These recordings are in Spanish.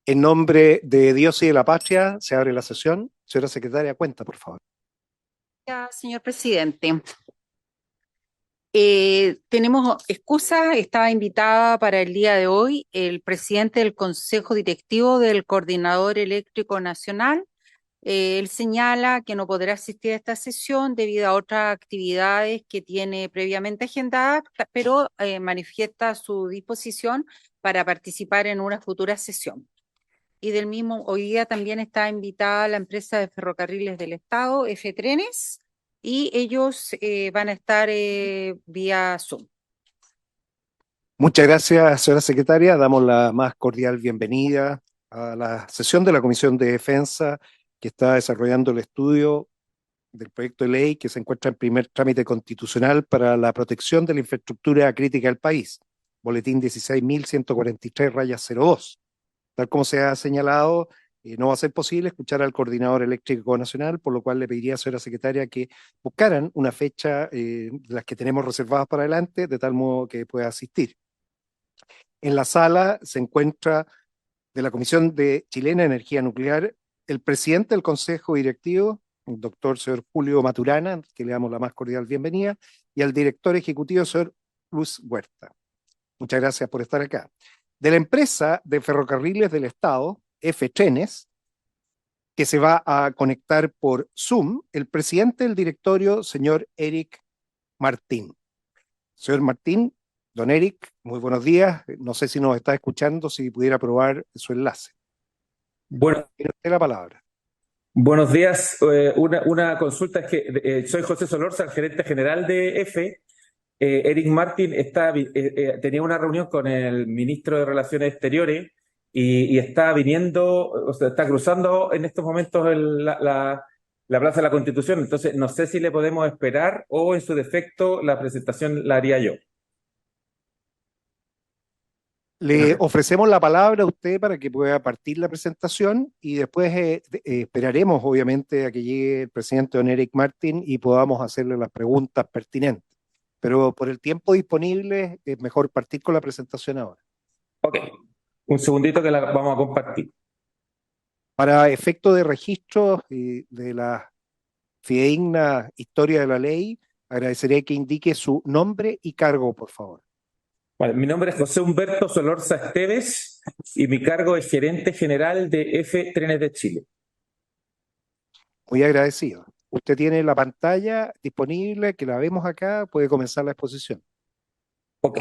En nombre de Dios y de la patria, se abre la sesión. Señora secretaria, cuenta, por favor. Gracias, señor presidente. Tenemos excusa, estaba invitada para el día de hoy el presidente del Consejo Directivo del Coordinador Eléctrico Nacional. Él señala que no podrá asistir a esta sesión debido a otras actividades que tiene previamente agendadas, pero manifiesta su disposición para participar en una futura sesión. Y del mismo, hoy día también está invitada la empresa de ferrocarriles del Estado, F Trenes, y ellos van a estar vía Zoom. Muchas gracias, señora secretaria. Damos la más cordial bienvenida a la sesión de la Comisión de Defensa que está desarrollando el estudio del proyecto de ley que se encuentra en primer trámite constitucional para la protección de la infraestructura crítica del país, boletín 16.143-02. Tal como se ha señalado, no va a ser posible escuchar al Coordinador Eléctrico Nacional, por lo cual le pediría a la señora secretaria que buscaran una fecha de las que tenemos reservadas para adelante, de tal modo que pueda asistir. En la sala se encuentra de la Comisión de Chilena de Energía Nuclear el presidente del Consejo Directivo, el doctor señor Julio Maturana, que le damos la más cordial bienvenida, y al director ejecutivo, señor Luis Huerta. Muchas gracias por estar acá. De la empresa de ferrocarriles del Estado, F Trenes, que se va a conectar por Zoom, el presidente del directorio, señor Eric Martín. Señor Martín, don Eric, muy buenos días. No sé si nos está escuchando, si pudiera probar su enlace. Bueno, Tiene usted la palabra. buenos días. Una consulta es que soy José Solorza, el gerente general de EFE. Eric Martin tenía una reunión con el ministro de Relaciones Exteriores y está viniendo, o sea, está cruzando en estos momentos la Plaza de la Constitución. Entonces, no sé si le podemos esperar o en su defecto la presentación la haría yo. Le ofrecemos la palabra a usted para que pueda partir la presentación y después esperaremos, obviamente, a que llegue el presidente don Eric Martin y podamos hacerle las preguntas pertinentes. Pero por el tiempo disponible es mejor partir con la presentación ahora. Ok, un segundito que la vamos a compartir. Para efecto de registro de la fidedigna historia de la ley, agradecería que indique su nombre y cargo, por favor. Vale, mi nombre es José Humberto Solorza Esteves y mi cargo es gerente general de F Trenes de Chile. Muy agradecido. Usted tiene la pantalla disponible, que la vemos acá, puede comenzar la exposición. Ok.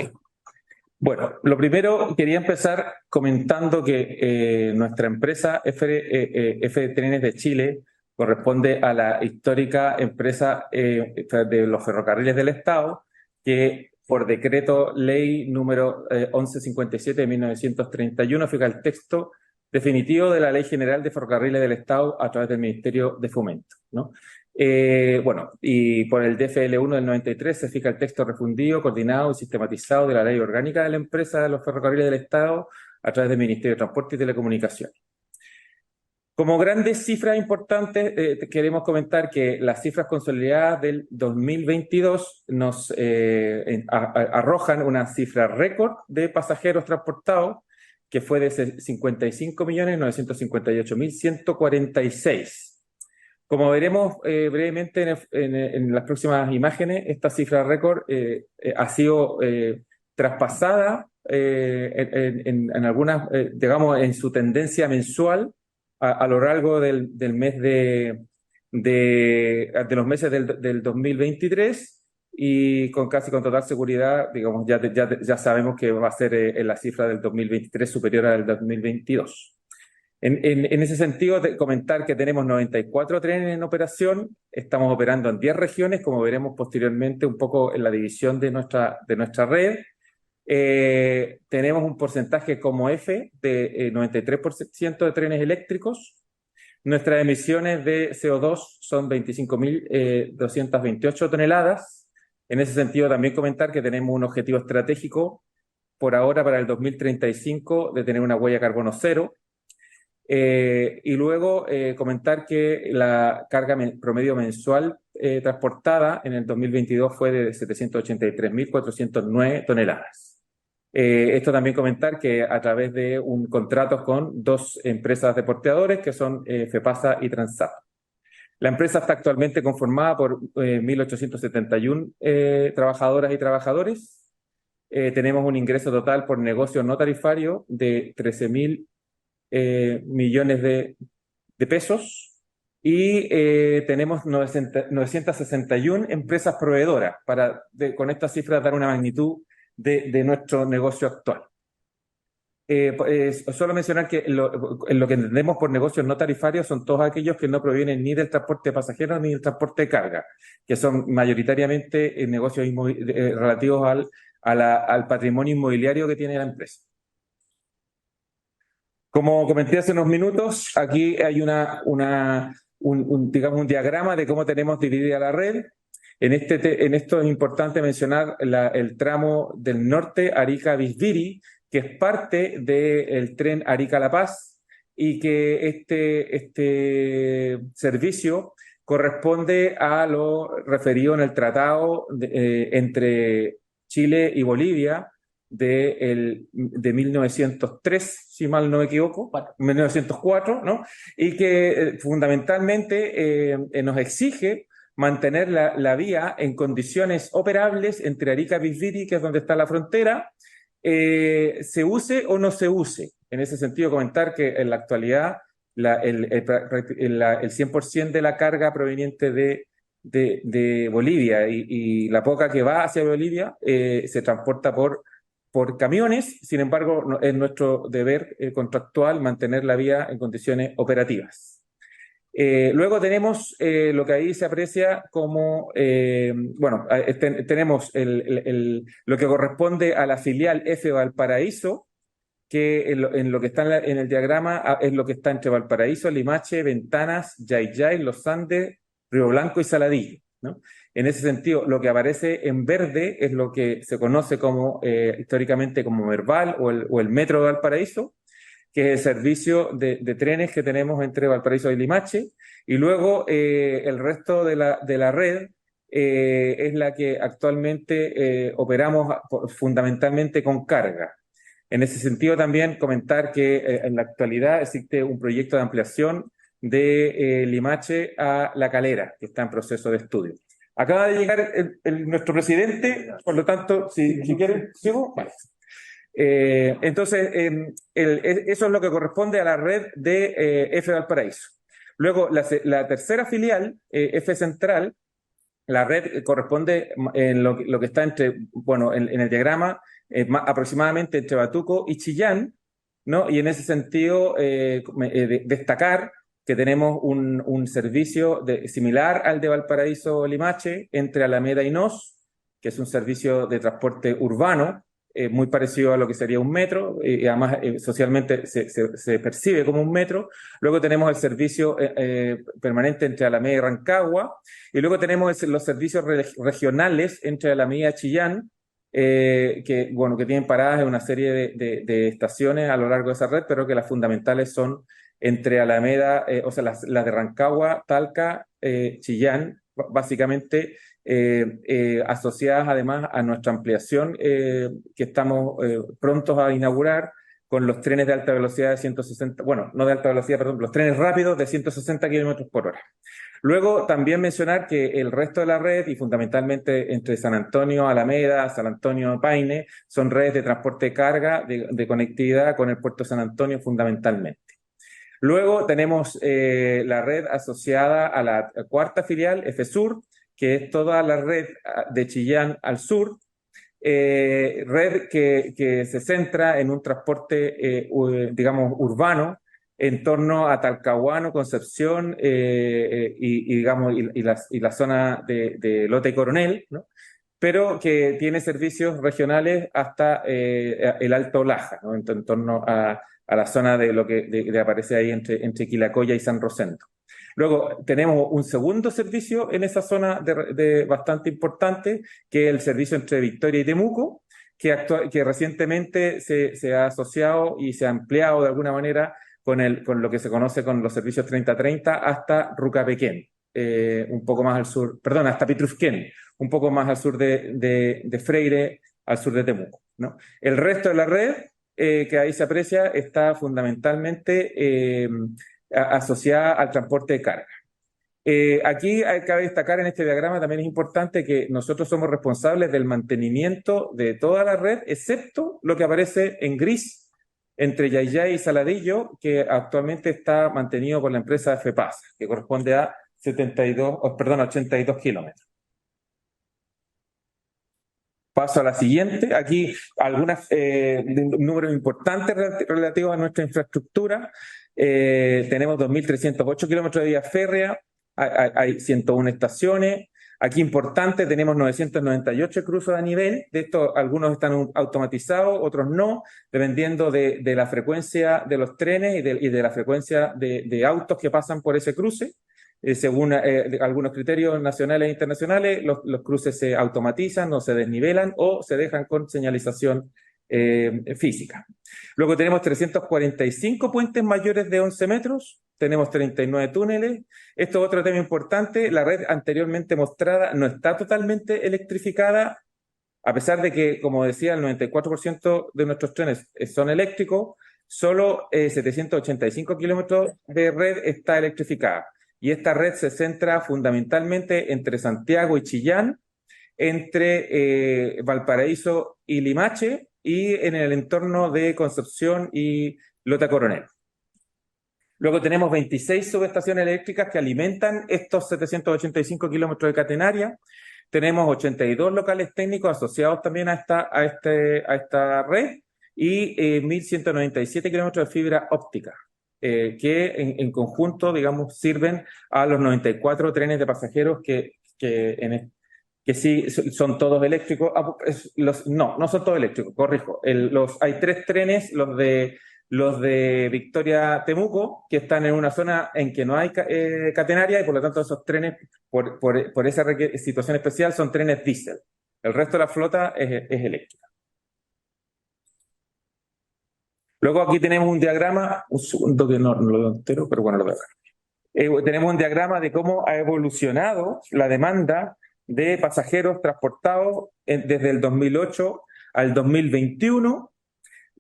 Bueno, lo primero quería empezar comentando que nuestra empresa F Trenes de Chile corresponde a la histórica empresa de los ferrocarriles del Estado, que por decreto ley número 1157 de 1931 fija el texto definitivo de la Ley General de Ferrocarriles del Estado a través del Ministerio de Fomento, ¿no? Bueno, y por el DFL1 del 93 se fija el texto refundido, coordinado y sistematizado de la Ley Orgánica de la Empresa de los Ferrocarriles del Estado a través del Ministerio de Transporte y Telecomunicaciones. Como grandes cifras importantes, queremos comentar que las cifras consolidadas del 2022 nos arrojan una cifra récord de pasajeros transportados, que fue de 55.958.146. Como veremos brevemente en las próximas imágenes, esta cifra récord ha sido traspasada en algunas, digamos, en su tendencia mensual a lo largo del mes de los meses del 2023 y con total seguridad, digamos, ya sabemos que va a ser en la cifra del 2023 superior al 2022. En ese sentido, comentar que tenemos 94 trenes en operación, estamos operando en 10 regiones, como veremos posteriormente un poco en la división de nuestra red. Tenemos un porcentaje como F de 93% de trenes eléctricos. Nuestras emisiones de CO2 son 25.228 toneladas. En ese sentido, también comentar que tenemos un objetivo estratégico por ahora para el 2035 de tener una huella de carbono cero. Y luego comentar que la carga promedio mensual transportada en el 2022 fue de 783.409 toneladas. Esto también comentar que a través de un contrato con dos empresas de porteadores que son FEPASA y Transap. La empresa está actualmente conformada por 1.871 trabajadoras y trabajadores. Tenemos un ingreso total por negocio no tarifario de 13.000 millones de pesos y tenemos 961 empresas proveedoras para con estas cifras dar una magnitud de nuestro negocio actual. Solo mencionar que lo que entendemos por negocios no tarifarios son todos aquellos que no provienen ni del transporte de pasajeros ni del transporte de carga, que son mayoritariamente negocios relativos al patrimonio inmobiliario que tiene la empresa. Como comenté hace unos minutos, aquí hay digamos, un diagrama de cómo tenemos dividida la red. En esto es importante mencionar el tramo del norte, Arica-Visviri, que es parte del tren Arica-La Paz, y que este servicio corresponde a lo referido en el tratado entre Chile y Bolivia de 1903, si mal no me equivoco, 1904, ¿no? Y que fundamentalmente nos exige mantener la vía en condiciones operables entre Arica y Visviri, que es donde está la frontera, se use o no se use. En ese sentido, comentar que en la actualidad el 100% de la carga proveniente de Bolivia y la poca que va hacia Bolivia se transporta por camiones. Sin embargo, es nuestro deber contractual mantener la vía en condiciones operativas. Luego tenemos lo que ahí se aprecia como, tenemos lo que corresponde a la filial F Valparaíso, que en lo que está en el diagrama es lo que está entre Valparaíso, Limache, Ventanas, Yayay, Los Andes, Río Blanco y Saladillo, ¿no? En ese sentido, lo que aparece en verde es lo que se conoce como históricamente como Merval o el Metro de Valparaíso, que es el servicio de trenes que tenemos entre Valparaíso y Limache, y luego el resto de la red es la que actualmente operamos fundamentalmente con carga. En ese sentido también comentar que en la actualidad existe un proyecto de ampliación de Limache a La Calera, que está en proceso de estudio. Acaba de llegar nuestro presidente, por lo tanto, si quieren, ¿sigo? Vale. Entonces, eso es lo que corresponde a la red de F Valparaíso. Luego, la tercera filial, F Central, la red corresponde en lo que está entre, bueno, en el diagrama, aproximadamente entre Batuco y Chillán, ¿no? Y en ese sentido, destacar que tenemos un servicio similar al de Valparaíso-Limache entre Alameda y Nos, que es un servicio de transporte urbano, muy parecido a lo que sería un metro, y además socialmente se percibe como un metro. Luego tenemos el servicio permanente entre Alameda y Rancagua, y luego tenemos los servicios regionales entre Alameda y Chillán, que tienen paradas en una serie de estaciones a lo largo de esa red, pero que las fundamentales son entre Alameda, las de Rancagua, Talca, Chillán, básicamente asociadas además a nuestra ampliación que estamos prontos a inaugurar con los trenes de alta velocidad de 160, no de alta velocidad, perdón, los trenes rápidos de 160 kilómetros por hora. Luego también mencionar que el resto de la red, y fundamentalmente entre San Antonio, Alameda, San Antonio, Paine, son redes de transporte de carga, de conectividad con el puerto de San Antonio fundamentalmente. Luego tenemos la red asociada a la cuarta filial, FSUR, que es toda la red de Chillán al sur, red que se centra en un transporte, digamos, urbano, en torno a Talcahuano, Concepción y la zona de Lota y Coronel, ¿no? Pero que tiene servicios regionales hasta el Alto Laja, ¿no? En torno a la zona de lo que aparece ahí entre Quilacoya y San Rosendo. Luego tenemos un segundo servicio en esa zona bastante importante, que es el servicio entre Victoria y Temuco, que recientemente se ha asociado y se ha ampliado de alguna manera con lo que se conoce con los servicios 30-30 hasta Rucapequén, un poco más al sur, perdón, hasta Pitrufquén, un poco más al sur de Freire, al sur de Temuco. ¿no? El resto de la red, que ahí se aprecia, está fundamentalmente asociada al transporte de carga. Aquí cabe destacar en este diagrama también es importante que nosotros somos responsables del mantenimiento de toda la red, excepto lo que aparece en gris entre Yayay y Saladillo, que actualmente está mantenido por la empresa FEPASA, que corresponde a 82 kilómetros. Paso a la siguiente. Aquí algunos números importantes relativos a nuestra infraestructura. Tenemos 2.308 kilómetros de vía férrea, hay 101 estaciones. Aquí importante, tenemos 998 cruces a nivel. De estos, algunos están automatizados, otros no, dependiendo de la frecuencia de los trenes y de la frecuencia de autos que pasan por ese cruce. Según algunos criterios nacionales e internacionales, los cruces se automatizan o se desnivelan o se dejan con señalización física. Luego tenemos 345 puentes mayores de 11 metros, tenemos 39 túneles. Esto es otro tema importante, la red anteriormente mostrada no está totalmente electrificada, a pesar de que, como decía, el 94% de nuestros trenes son eléctricos, solo 785 kilómetros de red está electrificada. Y esta red se centra fundamentalmente entre Santiago y Chillán, entre Valparaíso y Limache, y en el entorno de Concepción y Lota Coronel. Luego tenemos 26 subestaciones eléctricas que alimentan estos 785 kilómetros de catenaria. Tenemos 82 locales técnicos asociados también a esta red y 1.197 kilómetros de fibra óptica. Que en conjunto, digamos, sirven a los 94 trenes de pasajeros que sí son todos eléctricos. No son todos eléctricos, corrijo. Hay 3 trenes, los de Victoria-Temuco, que están en una zona en que no hay catenaria y por lo tanto esos trenes, por esa situación especial, son trenes diésel. El resto de la flota es eléctrica. Luego aquí tenemos un diagrama, un segundo que no lo veo entero, pero bueno, lo veo acá. Tenemos un diagrama de cómo ha evolucionado la demanda de pasajeros transportados desde el 2008 al 2021.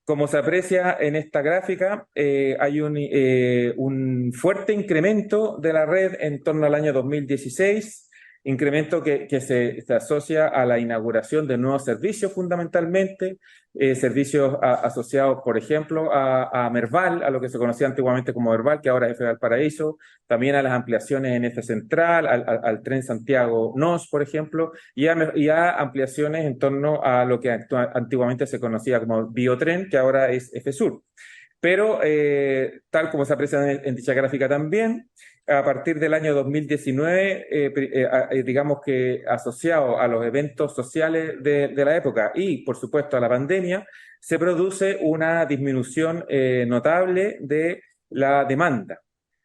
Como se aprecia en esta gráfica, hay un fuerte incremento de la red en torno al año 2016, incremento que se asocia a la inauguración de nuevos servicios fundamentalmente, servicios asociados, por ejemplo, a Merval, a lo que se conocía antiguamente como Merval, que ahora es F Valparaíso, también a las ampliaciones en F Central, al tren Santiago-Nos, por ejemplo, y a ampliaciones en torno a lo que antiguamente se conocía como Biotren, que ahora es F Sur. Pero, tal como se aprecia en dicha gráfica también, a partir del año 2019, digamos que asociado a los eventos sociales de la época y, por supuesto, a la pandemia, se produce una disminución notable de la demanda.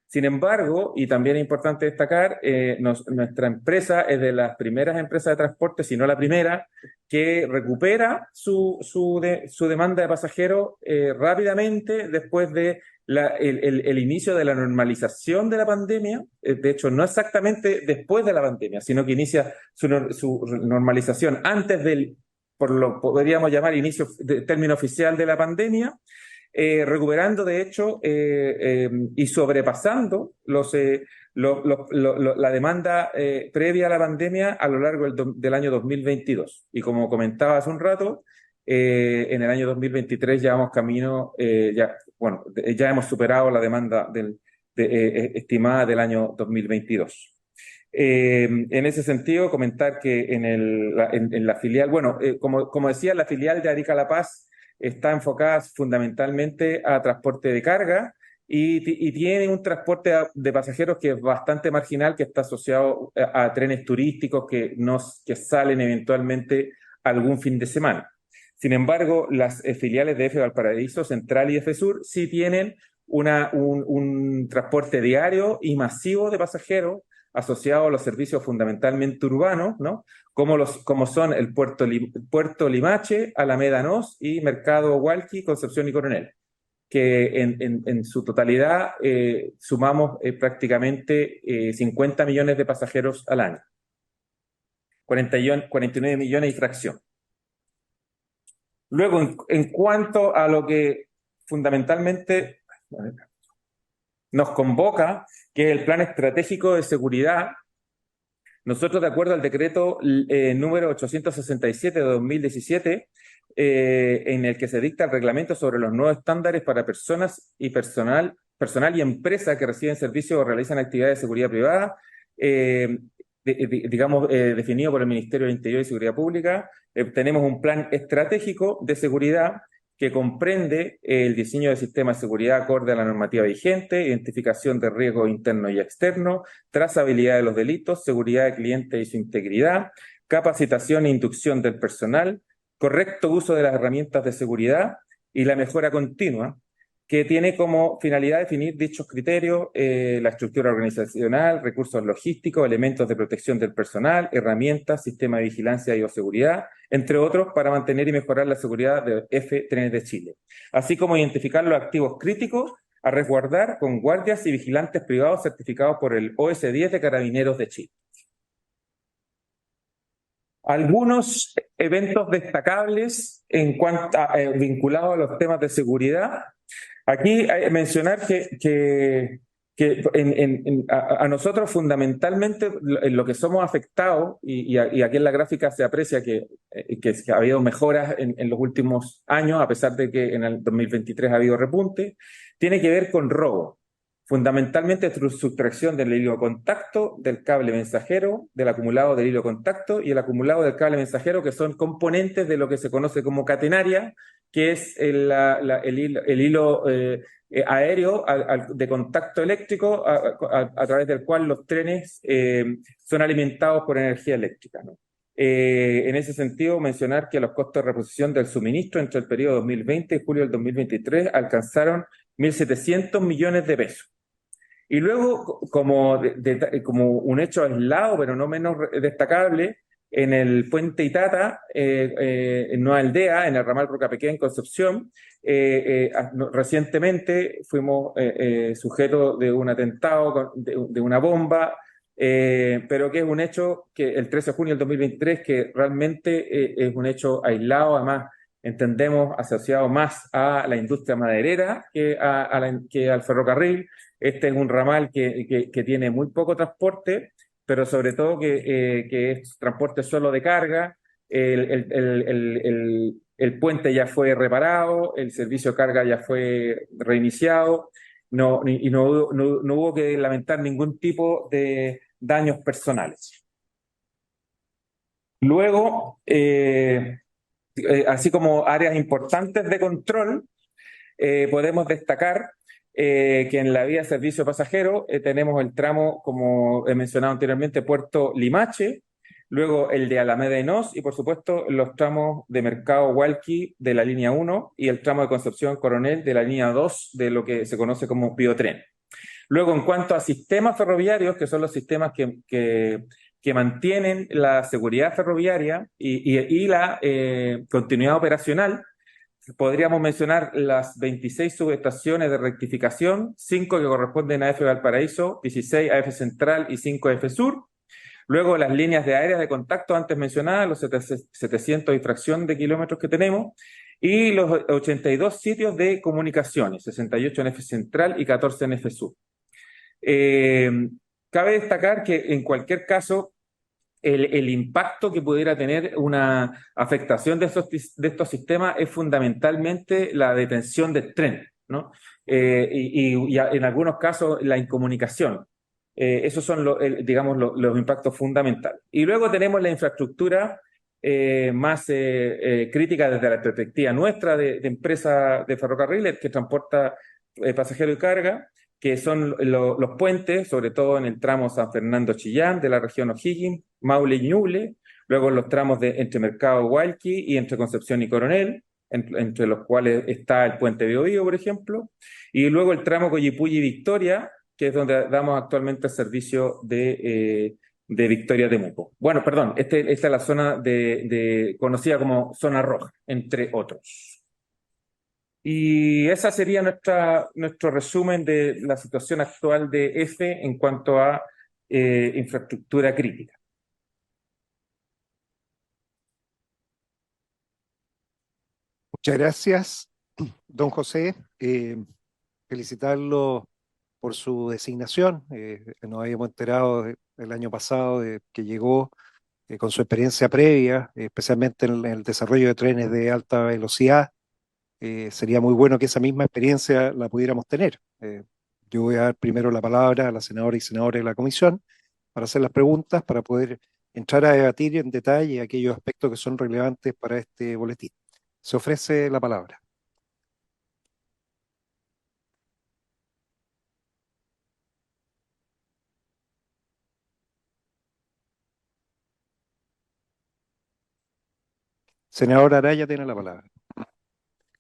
Sin embargo, y también es importante destacar, nuestra empresa es de las primeras empresas de transporte, si no la primera, que recupera su demanda de pasajeros rápidamente después de el inicio de la normalización de la pandemia. De hecho, no exactamente después de la pandemia, sino que inicia su normalización antes por lo podríamos llamar inicio de término oficial de la pandemia. Recuperando, de hecho, y sobrepasando la demanda previa a la pandemia a lo largo del año 2022. Y como comentaba hace un rato, en el año 2023 ya vamos camino, ya hemos superado la demanda estimada del año 2022. En ese sentido, comentar que en la filial, como decía, la filial de Arica La Paz está enfocada fundamentalmente a transporte de carga y tiene un transporte de pasajeros que es bastante marginal, que está asociado a trenes turísticos que salen eventualmente algún fin de semana. Sin embargo, las filiales de F Valparaíso Central y F Sur sí tienen un transporte diario y masivo de pasajeros asociado a los servicios fundamentalmente urbanos, ¿no? Como son el Puerto Limache, Alameda Nos y Mercado Hualqui, Concepción y Coronel, que en su totalidad sumamos prácticamente 50 millones de pasajeros al año. 49 millones y fracción. Luego, en cuanto a lo que fundamentalmente nos convoca, que es el Plan Estratégico de Seguridad, nosotros, de acuerdo al decreto número 867 de 2017, en el que se dicta el reglamento sobre los nuevos estándares para personas y personal y empresas que reciben servicios o realizan actividades de seguridad privada, definido por el Ministerio del Interior y Seguridad Pública, tenemos un plan estratégico de seguridad que comprende el diseño de sistemas de seguridad acorde a la normativa vigente, identificación de riesgos internos y externos, trazabilidad de los delitos, seguridad del cliente y su integridad, capacitación e inducción del personal, correcto uso de las herramientas de seguridad y la mejora continua, que tiene como finalidad definir dichos criterios, la estructura organizacional, recursos logísticos, elementos de protección del personal, herramientas, sistema de vigilancia y bioseguridad, entre otros, para mantener y mejorar la seguridad de EFE Trenes de Chile, así como identificar los activos críticos a resguardar con guardias y vigilantes privados certificados por el OS-10 de Carabineros de Chile. Algunos eventos destacables en cuanto vinculados a los temas de seguridad. Aquí hay que mencionar que a nosotros fundamentalmente en lo que somos afectados, y aquí en la gráfica se aprecia que ha habido mejoras en los últimos años, a pesar de que en el 2023 ha habido repunte, tiene que ver con robo. Fundamentalmente sustracción del hilo de contacto, del cable mensajero, del acumulado del hilo de contacto y el acumulado del cable mensajero, que son componentes de lo que se conoce como catenaria, que es el hilo aéreo de contacto eléctrico a través del cual los trenes son alimentados por energía eléctrica, ¿no? En ese sentido, mencionar que los costos de reposición del suministro entre el periodo 2020 y julio del 2023 alcanzaron 1.700 millones de pesos. Y luego, como un hecho aislado, pero no menos destacable, en el puente Itata, en Nueva Aldea, en el ramal Rocapequé, en Concepción, recientemente fuimos sujetos de un atentado, de una bomba, pero que es un hecho que el 13 de junio del 2023, que realmente es un hecho aislado, además entendemos asociado más a la industria maderera que al ferrocarril. Este es un ramal que tiene muy poco transporte, pero sobre todo que es transporte solo de carga. El puente ya fue reparado, el servicio de carga ya fue reiniciado, no hubo que lamentar ningún tipo de daños personales. Luego, así como áreas importantes de control, podemos destacar que en la vía servicio pasajero tenemos el tramo, como he mencionado anteriormente, Puerto Limache, luego el de Alameda y Nos, y por supuesto los tramos de Mercado Hualqui de la línea 1 y el tramo de Concepción Coronel de la línea 2 de lo que se conoce como Biotren. Luego, en cuanto a sistemas ferroviarios, que son los sistemas que mantienen la seguridad ferroviaria y la continuidad operacional, podríamos mencionar las 26 subestaciones de rectificación, 5 que corresponden a AF Valparaíso, 16 a AF Central y 5 a AF Sur. Luego las líneas de aéreas de contacto antes mencionadas, los 700 y fracción de kilómetros que tenemos, y los 82 sitios de comunicaciones, 68 en AF Central y 14 en AF Sur. Cabe destacar que en cualquier caso, el impacto que pudiera tener una afectación de estos sistemas es fundamentalmente la detención del tren, ¿no? Y en algunos casos la incomunicación. Esos son los impactos fundamentales. Y luego tenemos la infraestructura más crítica desde la perspectiva nuestra de empresa de ferrocarriles que transporta pasajeros y carga, que son los puentes, sobre todo en el tramo San Fernando-Chillán de la región O'Higgins, Maule y Ñuble, luego los tramos entre Mercado Hualqui y entre Concepción y Coronel, entre los cuales está el puente Biobío, por ejemplo, y luego el tramo Coyipulli-Victoria, que es donde damos actualmente el servicio de Victoria Temuco. Bueno, perdón, esta es la zona conocida como zona roja, entre otros. Y esa sería nuestro resumen de la situación actual de EFE en cuanto a infraestructura crítica. Muchas gracias, don José. Felicitarlo por su designación. Nos habíamos enterado el año pasado de que llegó con su experiencia previa, especialmente en el desarrollo de trenes de alta velocidad. Sería muy bueno que esa misma experiencia la pudiéramos tener. Yo voy a dar primero la palabra a la senadora y senadores de la comisión para hacer las preguntas, para poder entrar a debatir en detalle aquellos aspectos que son relevantes para este boletín. Se ofrece la palabra. Senadora Araya tiene la palabra.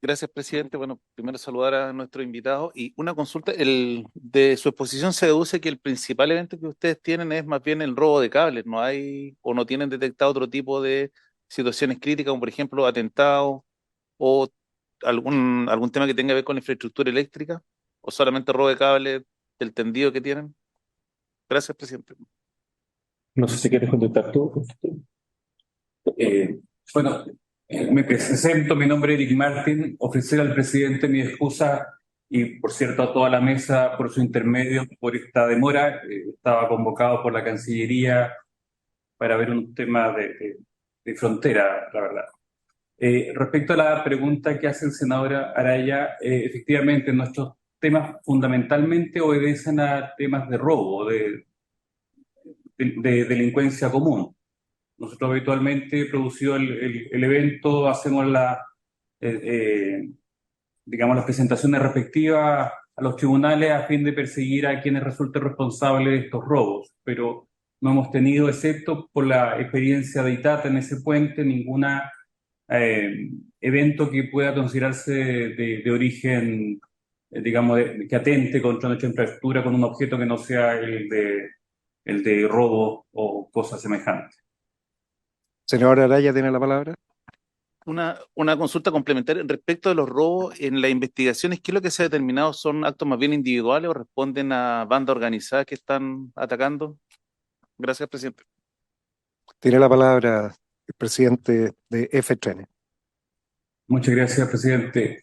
Gracias, presidente. Bueno, primero saludar a nuestro invitado y una consulta. De su exposición se deduce que el principal evento que ustedes tienen es más bien el robo de cables. No hay o no tienen detectado otro tipo de situaciones críticas, como por ejemplo atentados o algún tema que tenga que ver con la infraestructura eléctrica, o solamente robo de cables del tendido que tienen. Gracias, presidente. No sé si quieres contestar tú. Eh, bueno, me presento, mi nombre es Eric Martin, ofrecer al presidente mi excusa y, por cierto, a toda la mesa por su intermedio por esta demora. Estaba convocado por la Cancillería para ver un tema de frontera, la verdad. Respecto a la pregunta que hace el senador Araya, efectivamente nuestros temas fundamentalmente obedecen a temas de robo, de delincuencia común. Nosotros habitualmente, producido el evento, hacemos eh, eh, digamos, las presentaciones respectivas a los tribunales a fin de perseguir a quienes resulten responsables de estos robos, pero no hemos tenido, excepto por la experiencia de Itata en ese puente, ninguna evento que pueda considerarse de origen, digamos, que atente contra nuestra infraestructura con un objeto que no sea el de robo o cosas semejantes. Senadora Araya tiene la palabra. Una consulta complementaria respecto de los robos en las investigaciones. ¿Qué es lo que se ha determinado? ¿Son actos más bien individuales o responden a bandas organizadas que están atacando? Gracias, presidente. Tiene la palabra el presidente de F-Trenes. Muchas gracias, presidente.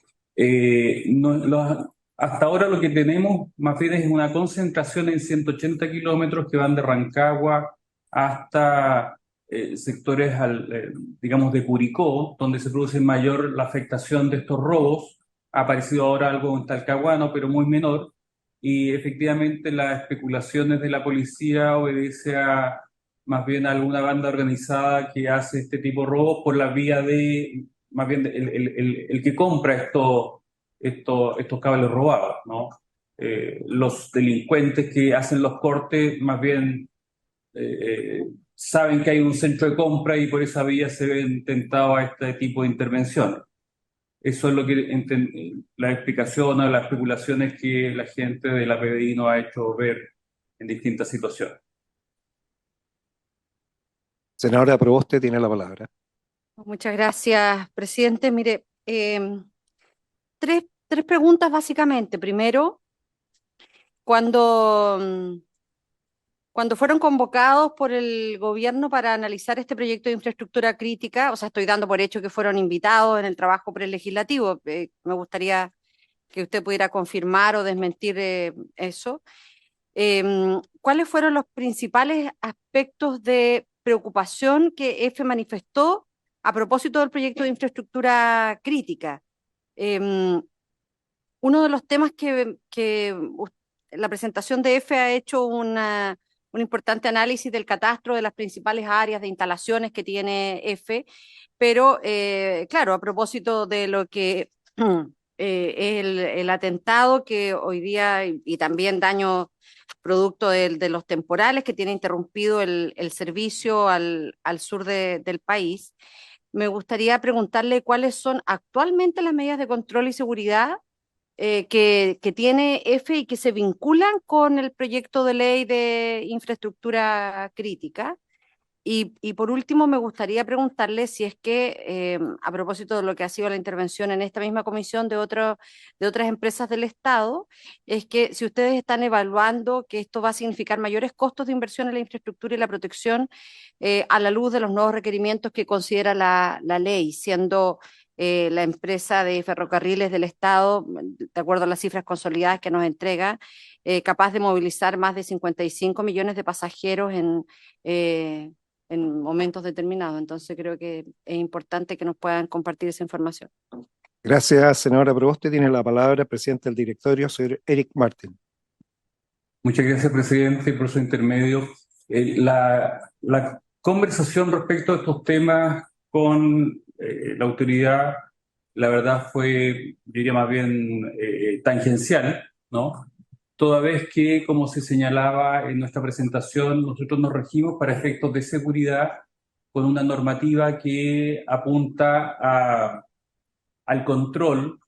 Hasta ahora lo que tenemos más bien es una concentración en 180 kilómetros que van de Rancagua hasta sectores, digamos, de Curicó, donde se produce mayor la afectación de estos robos. Ha aparecido ahora algo en Talcahuano, pero muy menor. Y efectivamente las especulaciones de la policía obedece a más bien a alguna banda organizada que hace este tipo de robos por la vía de más bien el que compra estos cables robados, ¿no? Los delincuentes que hacen los cortes más bien saben que hay un centro de compra y por esa vía se ven tentados a este tipo de intervenciones. Eso es lo que la explicación o las especulaciones que la gente de la PDI nos ha hecho ver en distintas situaciones. Senadora Proboste tiene la palabra. Muchas gracias, presidente. Mire, tres preguntas básicamente. Primero, cuando fueron convocados por el gobierno para analizar este proyecto de infraestructura crítica, o sea, estoy dando por hecho que fueron invitados en el trabajo prelegislativo. Me gustaría que usted pudiera confirmar o desmentir eso. ¿Cuáles fueron los principales aspectos de preocupación que EFE manifestó a propósito del proyecto de infraestructura crítica? Uno de los temas que la presentación de EFE ha hecho un importante análisis del catastro de las principales áreas de instalaciones que tiene EFE, pero claro, a propósito de lo que el atentado que hoy día y también daño producto de los temporales que tiene interrumpido el servicio al sur del país, me gustaría preguntarle cuáles son actualmente las medidas de control y seguridad que tiene EFE y que se vinculan con el proyecto de ley de infraestructura crítica. Y por último, me gustaría preguntarle si es que, a propósito de lo que ha sido la intervención en esta misma comisión de otras empresas del Estado, es que si ustedes están evaluando que esto va a significar mayores costos de inversión en la infraestructura y la protección a la luz de los nuevos requerimientos que considera la ley, siendo la empresa de ferrocarriles del Estado, de acuerdo a las cifras consolidadas que nos entrega, capaz de movilizar más de 55 millones de pasajeros en momentos determinados. Entonces creo que es importante que nos puedan compartir esa información. Gracias, senadora Proboste. Tiene la palabra el presidente del directorio, señor Eric Martin. Muchas gracias, presidente, por su intermedio. La conversación respecto a estos temas con la autoridad, la verdad fue, diría más bien, tangencial, ¿no? Toda vez que, como se señalaba en nuestra presentación, nosotros nos regimos para efectos de seguridad con una normativa que apunta al control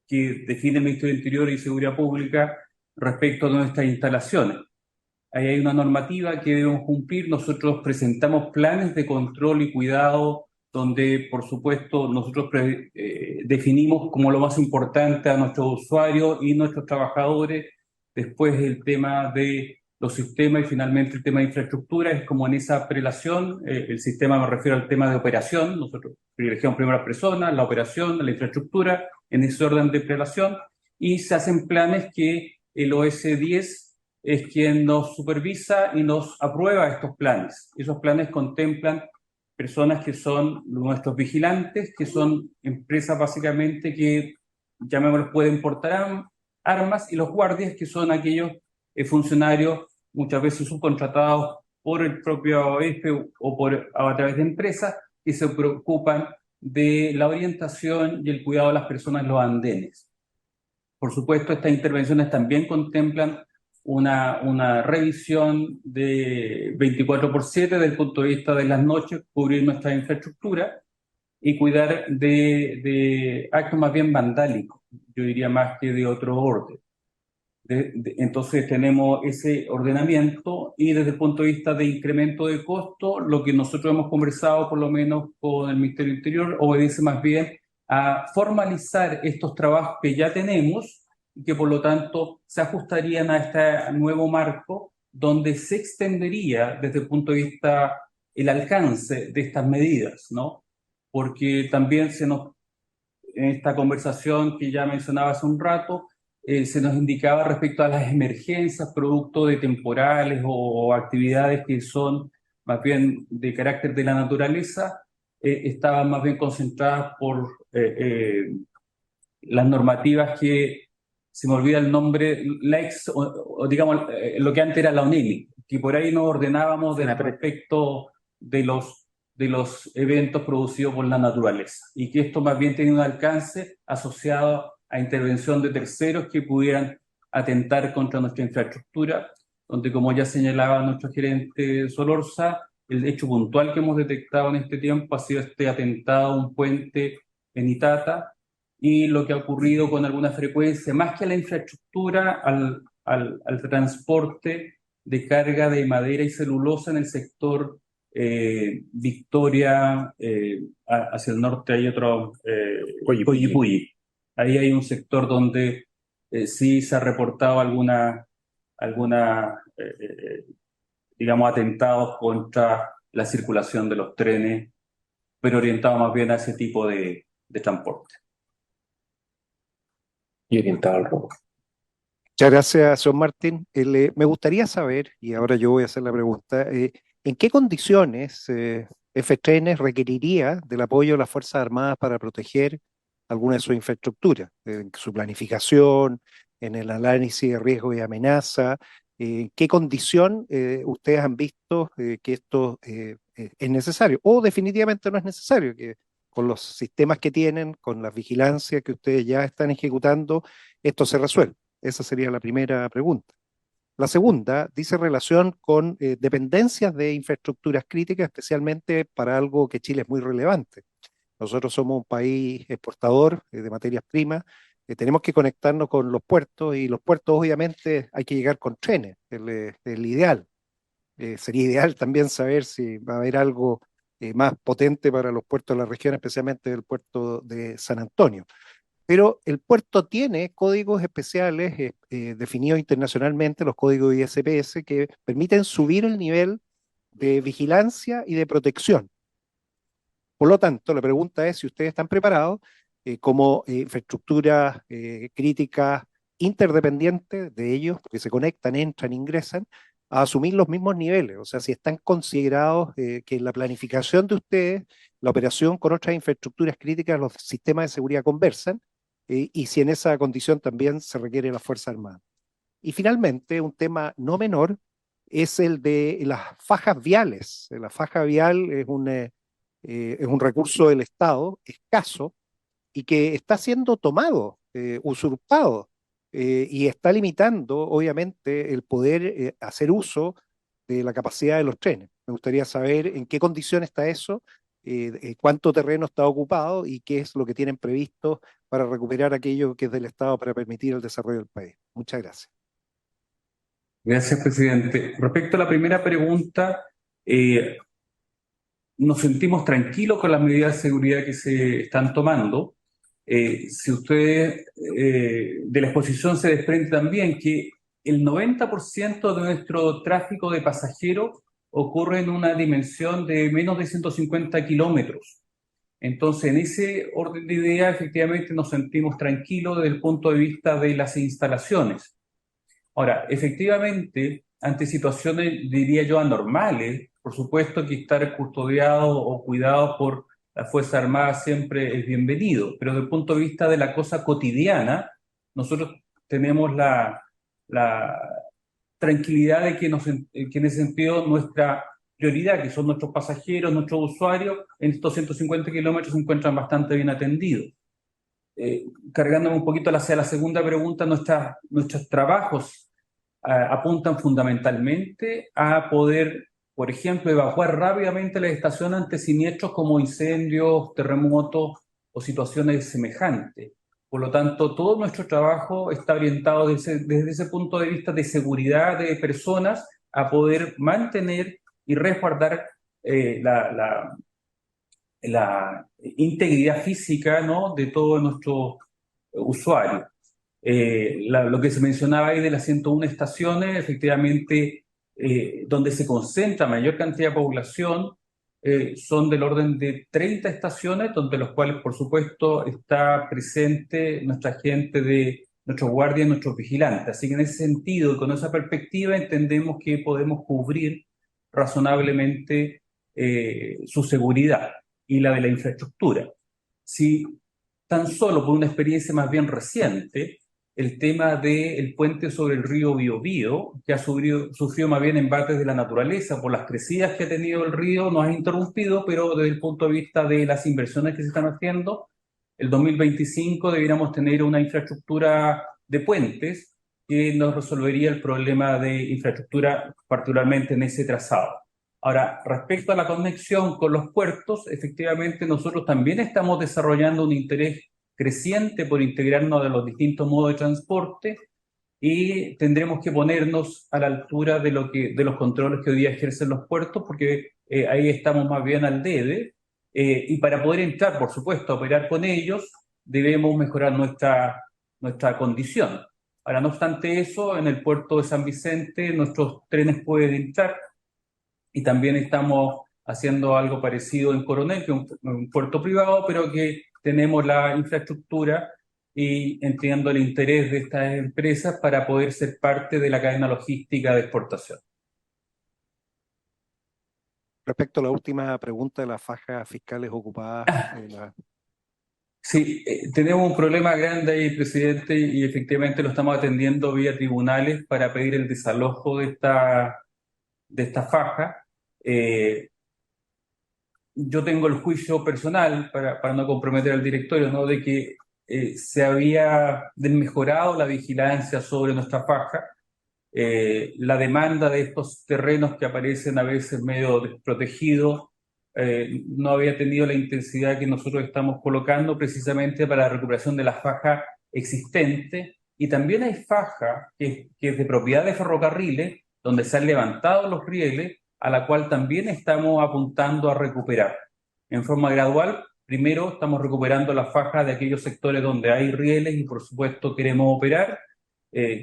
que define el Ministerio del Interior y Seguridad Pública respecto a nuestras instalaciones. Ahí hay una normativa que debemos cumplir. Nosotros presentamos planes de control y cuidado donde, por supuesto, nosotros definimos como lo más importante a nuestros usuarios y nuestros trabajadores. Después el tema de los sistemas y finalmente el tema de infraestructura. Es como en esa prelación, el sistema me refiero al tema de operación. Nosotros privilegiamos primero las personas, la operación, la infraestructura, en ese orden de prelación, y se hacen planes que el OS10 es quien nos supervisa y nos aprueba estos planes. Esos planes contemplan personas que son nuestros vigilantes, que son empresas básicamente que, llamémoslos, pueden portar armas, y los guardias, que son aquellos funcionarios muchas veces subcontratados por el propio EFE o a través de empresas que se preocupan de la orientación y el cuidado de las personas en los andenes. Por supuesto, estas intervenciones también contemplan una revisión de 24/7 desde el punto de vista de las noches, cubrir nuestra infraestructura y cuidar de actos más bien vandálicos, yo diría más que de otro orden. Entonces tenemos ese ordenamiento, y desde el punto de vista de incremento de costo, lo que nosotros hemos conversado por lo menos con el Ministerio del Interior obedece más bien a formalizar estos trabajos que ya tenemos y que por lo tanto se ajustarían a este nuevo marco donde se extendería desde el punto de vista el alcance de estas medidas, ¿no? Porque también en esta conversación que ya mencionaba hace un rato, se nos indicaba respecto a las emergencias producto de temporales o actividades que son más bien de carácter de la naturaleza, estaban más bien concentradas por las normativas que, se me olvida el nombre, la ex, o digamos lo que antes era la ONEMI, que por ahí nos ordenábamos respecto de los eventos producidos por la naturaleza, y que esto más bien tenía un alcance asociado a intervención de terceros que pudieran atentar contra nuestra infraestructura, donde, como ya señalaba nuestro gerente Solorza, el hecho puntual que hemos detectado en este tiempo ha sido este atentado a un puente en Itata, y lo que ha ocurrido con alguna frecuencia, más que a la infraestructura, al transporte de carga de madera y celulosa en el sector Victoria, hacia el norte hay otro, Coyipulli. Ahí hay un sector donde sí se ha reportado alguna digamos, atentados contra la circulación de los trenes, pero orientado más bien a ese tipo de transporte. Y orientado al robo. Muchas gracias, señor Martín. Me gustaría saber, y ahora yo voy a hacer la pregunta, ¿en qué condiciones F-Trenes requeriría del apoyo de las Fuerzas Armadas para proteger alguna de sus infraestructuras, en su planificación, en el análisis de riesgo y amenaza? ¿En qué condición ustedes han visto que esto es necesario? O definitivamente no es necesario, que con los sistemas que tienen, con las vigilancias que ustedes ya están ejecutando, esto se resuelve. Esa sería la primera pregunta. La segunda dice relación con dependencias de infraestructuras críticas, especialmente para algo que Chile es muy relevante. Nosotros somos un país exportador de materias primas, tenemos que conectarnos con los puertos, y los puertos obviamente hay que llegar con trenes, el ideal. Sería ideal también saber si va a haber algo más potente para los puertos de la región, especialmente el puerto de San Antonio. Pero el puerto tiene códigos especiales definidos internacionalmente, los códigos ISPS, que permiten subir el nivel de vigilancia y de protección. Por lo tanto, la pregunta es si ustedes están preparados como infraestructuras críticas interdependientes de ellos, que se conectan, entran, ingresan, a asumir los mismos niveles. O sea, si están considerados que en la planificación de ustedes, la operación con otras infraestructuras críticas, los sistemas de seguridad conversan, y si en esa condición también se requiere la Fuerza Armada. Y finalmente, un tema no menor es el de las fajas viales. La faja vial es un recurso del Estado escaso y que está siendo tomado, usurpado, y está limitando, obviamente, el poder hacer uso de la capacidad de los trenes. Me gustaría saber en qué condición está eso, cuánto terreno está ocupado y qué es lo que tienen previsto para recuperar aquello que es del Estado para permitir el desarrollo del país. Muchas gracias. Gracias, presidente. Respecto a la primera pregunta, nos sentimos tranquilos con las medidas de seguridad que se están tomando. Si ustedes de la exposición se desprende también que el 90% de nuestro tráfico de pasajeros ocurre en una dimensión de menos de 150 kilómetros. Entonces, en ese orden de idea, efectivamente nos sentimos tranquilos desde el punto de vista de las instalaciones. Ahora, efectivamente, ante situaciones, diría yo, anormales, por supuesto que estar custodiado o cuidado por la Fuerza Armada siempre es bienvenido, pero desde el punto de vista de la cosa cotidiana, nosotros tenemos la tranquilidad de que en ese sentido nuestra prioridad, que son nuestros pasajeros, nuestros usuarios, en estos 150 kilómetros se encuentran bastante bien atendidos. Cargándome un poquito hacia la segunda pregunta, nuestros trabajos apuntan fundamentalmente a poder, por ejemplo, evacuar rápidamente la estación ante siniestros como incendios, terremotos o situaciones semejantes. Por lo tanto, todo nuestro trabajo está orientado desde ese punto de vista de seguridad de personas a poder mantener y resguardar la integridad física, ¿no?, de todos nuestros usuarios. Lo que se mencionaba ahí de las 101 estaciones, efectivamente, donde se concentra mayor cantidad de población, son del orden de 30 estaciones, donde los cuales, por supuesto, está presente nuestra gente nuestros guardias, nuestros vigilantes. Así que en ese sentido, con esa perspectiva, entendemos que podemos cubrir razonablemente su seguridad y la de la infraestructura. Si tan solo por una experiencia más bien reciente, el tema del puente sobre el río Biobío, que ha sufrido más bien embates de la naturaleza por las crecidas que ha tenido el río, nos ha interrumpido, pero desde el punto de vista de las inversiones que se están haciendo, el 2025 debiéramos tener una infraestructura de puentes que nos resolvería el problema de infraestructura, particularmente en ese trazado. Ahora, respecto a la conexión con los puertos, efectivamente nosotros también estamos desarrollando un interés creciente por integrarnos a los distintos modos de transporte y tendremos que ponernos a la altura de los controles que hoy día ejercen los puertos, porque ahí estamos más bien al debe, y para poder entrar, por supuesto, a operar con ellos, debemos mejorar nuestra condición. Ahora, no obstante eso, en el puerto de San Vicente nuestros trenes pueden entrar, y también estamos haciendo algo parecido en Coronel, que es un puerto privado, pero que tenemos la infraestructura y entiendo el interés de estas empresas para poder ser parte de la cadena logística de exportación. Respecto a la última pregunta de las fajas fiscales ocupadas. Sí, tenemos un problema grande ahí, presidente, y efectivamente lo estamos atendiendo vía tribunales para pedir el desalojo de esta faja. Yo tengo el juicio personal, para no comprometer al directorio, ¿no?, de que se había desmejorado la vigilancia sobre nuestra faja. La demanda de estos terrenos que aparecen a veces medio desprotegidos no había tenido la intensidad que nosotros estamos colocando precisamente para la recuperación de la faja existente. Y también hay faja que es de propiedad de ferrocarriles, donde se han levantado los rieles, a la cual también estamos apuntando a recuperar. En forma gradual, primero estamos recuperando la faja de aquellos sectores donde hay rieles y por supuesto queremos operar.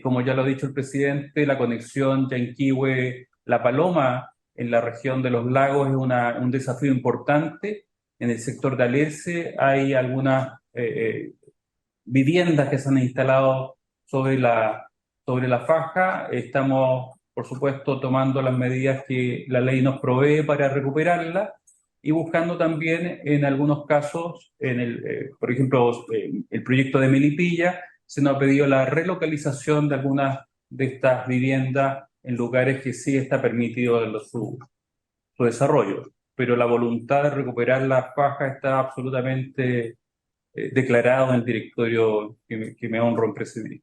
Como ya lo ha dicho el presidente, la conexión Yanquihue-La Paloma en la región de los lagos es un desafío importante En el sector de Alerce hay algunas viviendas que se han instalado sobre la faja. Estamos, por supuesto, tomando las medidas que la ley nos provee para recuperarla y buscando también, en algunos casos, por ejemplo, el proyecto de Melipilla, se nos ha pedido la relocalización de algunas de estas viviendas en lugares que sí está permitido su desarrollo. Pero la voluntad de recuperar la faja está absolutamente declarado en el directorio que me honro en presidir.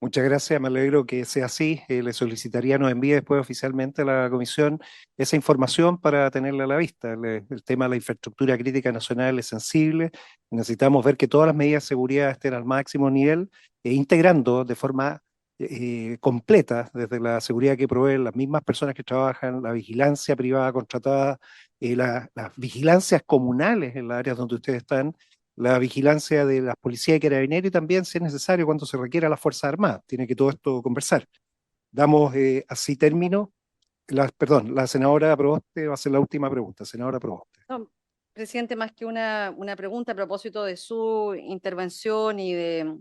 Muchas gracias, me alegro que sea así. Le solicitaría nos envíe después oficialmente a la comisión esa información para tenerla a la vista. El tema de la infraestructura crítica nacional es sensible. Necesitamos ver que todas las medidas de seguridad estén al máximo nivel, integrando de forma completa, desde la seguridad que proveen las mismas personas que trabajan, la vigilancia privada contratada, las vigilancias comunales en las áreas donde ustedes están, la vigilancia de las policías y carabineros y también, si es necesario, cuando se requiera las Fuerzas Armadas. Tiene que todo esto conversar. Damos así término. Perdón, la senadora Proboste va a hacer la última pregunta. Senadora Proboste. No, presidente, más que una pregunta a propósito de su intervención y de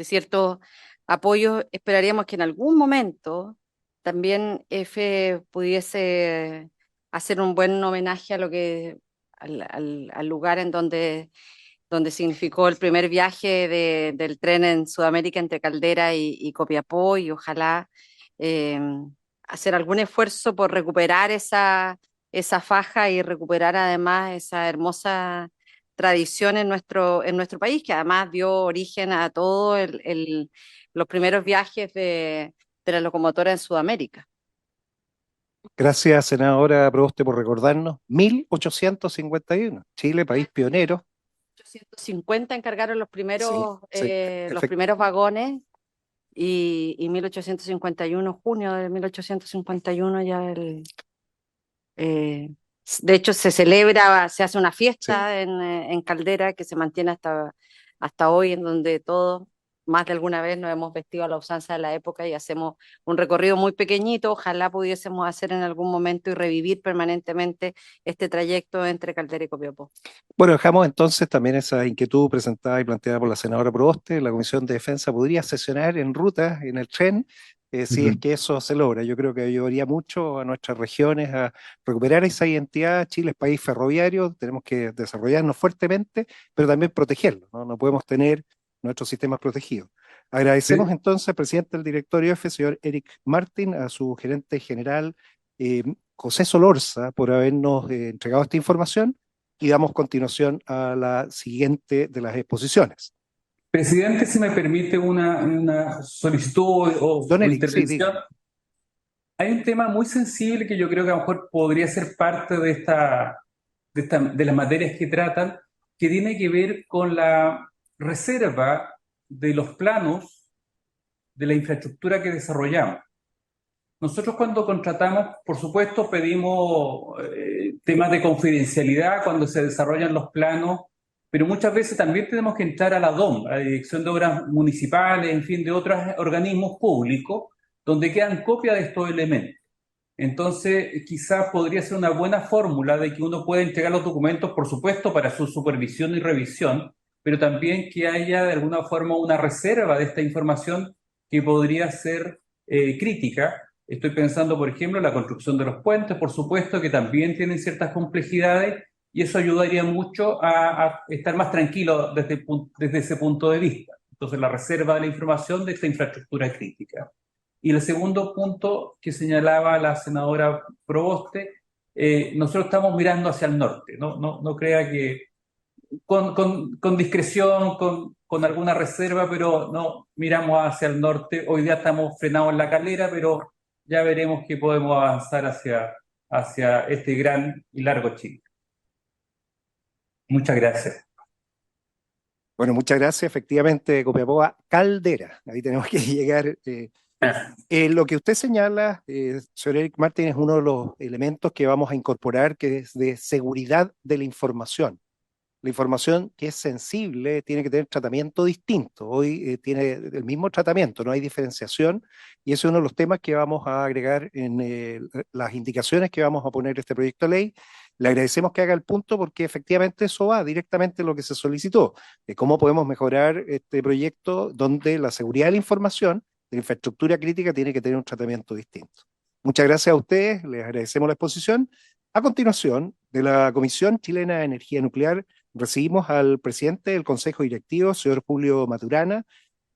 ciertos apoyos, esperaríamos que en algún momento también EFE pudiese hacer un buen homenaje a al lugar en donde significó el primer viaje del tren en Sudamérica entre Caldera y Copiapó, y ojalá eh, hacer algún esfuerzo por recuperar esa faja y recuperar además esa hermosa tradición en nuestro país, que además dio origen a todo los primeros viajes de la locomotora en Sudamérica. Gracias, senadora Proboste, por recordarnos. 1851. Chile, país pionero. 850 encargaron los Sí, primeros, sí, los primeros vagones, y 1851, junio de 1851 ya de hecho se celebra, se hace una sí. fiesta en Caldera que se mantiene hasta hoy, en donde todos más de alguna vez nos hemos vestido a la usanza de la época y hacemos un recorrido muy pequeñito. Ojalá pudiésemos hacer en algún momento y revivir permanentemente este trayecto entre Caldera y Copiapó. Bueno, dejamos entonces también esa inquietud presentada y planteada por la senadora Proboste. La Comisión de Defensa podría sesionar en ruta, en el tren, si es que eso se logra. Yo creo que ayudaría mucho a nuestras regiones a recuperar esa identidad. Chile es país ferroviario, tenemos que desarrollarnos fuertemente, pero también protegerlo, ¿no? No podemos tener nuestros sistemas protegidos. Agradecemos Sí. entonces al presidente del directorio F, señor Eric Martin, a su gerente general, José Solorza, por habernos entregado esta información, y damos continuación a la siguiente de las exposiciones. Presidente, si me permite una solicitud o Don Eric, sí, intervención. diga. Hay un tema muy sensible que yo creo que a lo mejor podría ser parte de las materias que tratan, que tiene que ver con la reserva de los planos de la infraestructura que desarrollamos. Nosotros cuando contratamos, por supuesto, pedimos temas de confidencialidad cuando se desarrollan los planos, pero muchas veces también tenemos que entrar a la DOM, a la Dirección de Obras Municipales, en fin, de otros organismos públicos, donde quedan copias de estos elementos. Entonces, quizás podría ser una buena fórmula de que uno pueda entregar los documentos, por supuesto, para su supervisión y revisión, pero también que haya de alguna forma una reserva de esta información que podría ser crítica. Estoy pensando, por ejemplo, en la construcción de los puentes, por supuesto, que también tienen ciertas complejidades, y eso ayudaría mucho a estar más tranquilo desde ese punto de vista. Entonces, la reserva de la información de esta infraestructura crítica. Y el segundo punto que señalaba la senadora Proboste, nosotros estamos mirando hacia el norte, no crea que con discreción, con alguna reserva, pero no miramos hacia el norte. Hoy día estamos frenados en La Calera, pero ya veremos que podemos avanzar hacia este gran y largo Chile. Muchas gracias. Bueno, muchas gracias. Efectivamente, Copiapó a Caldera. Ahí tenemos que llegar. Lo que usted señala, señor Eric Martin, es uno de los elementos que vamos a incorporar, que es de seguridad de la información. La información que es sensible tiene que tener tratamiento distinto. Hoy tiene el mismo tratamiento, no hay diferenciación, y ese es uno de los temas que vamos a agregar en las indicaciones que vamos a poner en este proyecto de ley. Le agradecemos que haga el punto porque efectivamente eso va directamente a lo que se solicitó, de cómo podemos mejorar este proyecto donde la seguridad de la información, de la infraestructura crítica, tiene que tener un tratamiento distinto. Muchas gracias a ustedes, les agradecemos la exposición. A continuación, de la Comisión Chilena de Energía Nuclear, recibimos al presidente del Consejo Directivo, señor Julio Maturana.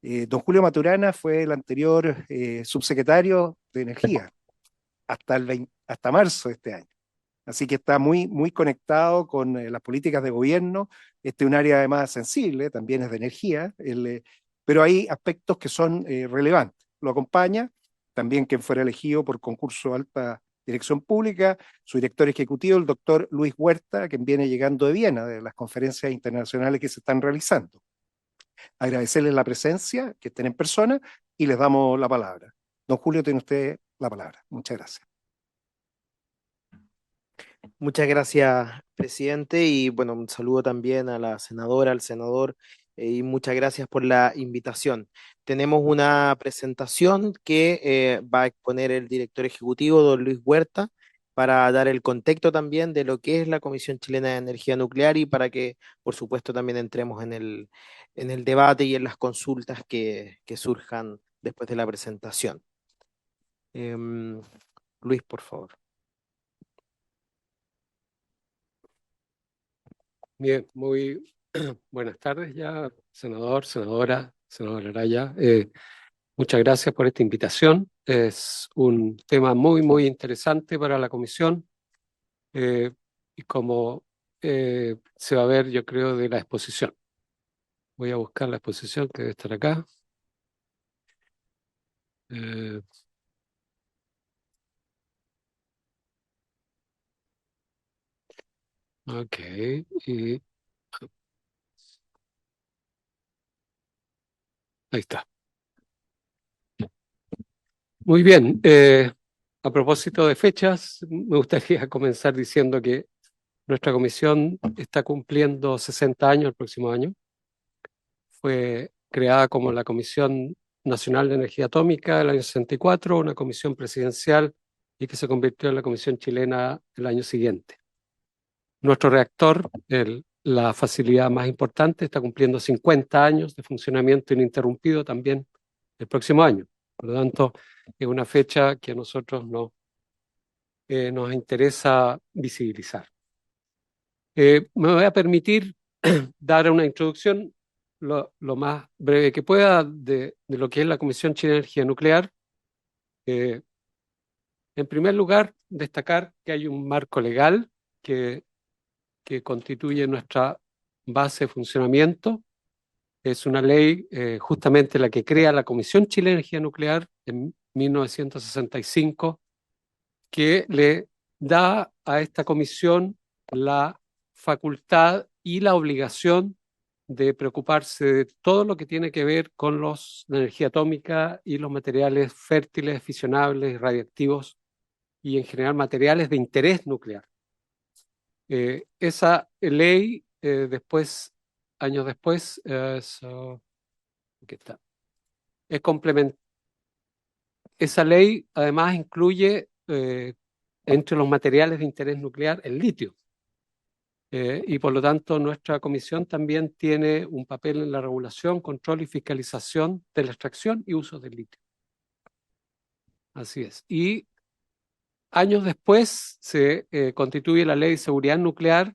Don Julio Maturana fue el anterior subsecretario de Energía hasta marzo de este año. Así que está muy, muy conectado con las políticas de gobierno. Este es un área además sensible, también es de energía, pero hay aspectos que son relevantes. Lo acompaña también quien fuera elegido por concurso de alta dirección pública, su director ejecutivo, el doctor Luis Huerta, quien viene llegando de Viena, de las conferencias internacionales que se están realizando. Agradecerles la presencia, que estén en persona, y les damos la palabra. Don Julio, tiene usted la palabra. Muchas gracias. Muchas gracias, presidente, y bueno, un saludo también a la senadora, al senador, y muchas gracias por la invitación. Tenemos una presentación que va a exponer el director ejecutivo, don Luis Huerta, para dar el contexto también de lo que es la Comisión Chilena de Energía Nuclear y para que, por supuesto, también entremos en el debate y en las consultas que surjan después de la presentación. Luis, por favor. Bien, muy buenas tardes ya, senador, senadora Araya. Muchas gracias por esta invitación. Es un tema muy, muy interesante para la comisión y como se va a ver, yo creo, de la exposición. Voy a buscar la exposición que debe estar acá. Ok, y ahí está. Muy bien, a propósito de fechas, me gustaría comenzar diciendo que nuestra comisión está cumpliendo 60 años el próximo año. Fue creada como la Comisión Nacional de Energía Atómica el año 64, una comisión presidencial y que se convirtió en la Comisión Chilena el año siguiente. Nuestro reactor, la facilidad más importante, está cumpliendo 50 años de funcionamiento ininterrumpido también el próximo año. Por lo tanto, es una fecha que a nosotros nos interesa visibilizar. Me voy a permitir dar una introducción lo más breve que pueda de lo que es la Comisión Chilena de Energía Nuclear. En primer lugar, destacar que hay un marco legal que constituye nuestra base de funcionamiento. Es una ley justamente la que crea la Comisión Chilena de Energía Nuclear en 1965, que le da a esta comisión la facultad y la obligación de preocuparse de todo lo que tiene que ver con la energía atómica y los materiales fértiles, fisionables, radiactivos y en general materiales de interés nuclear. Esa ley años después, aquí está, es complementaria. Esa ley además incluye entre los materiales de interés nuclear el litio. Y por lo tanto nuestra comisión también tiene un papel en la regulación, control y fiscalización de la extracción y uso del litio. Así es. Y años después se constituye la Ley de Seguridad Nuclear,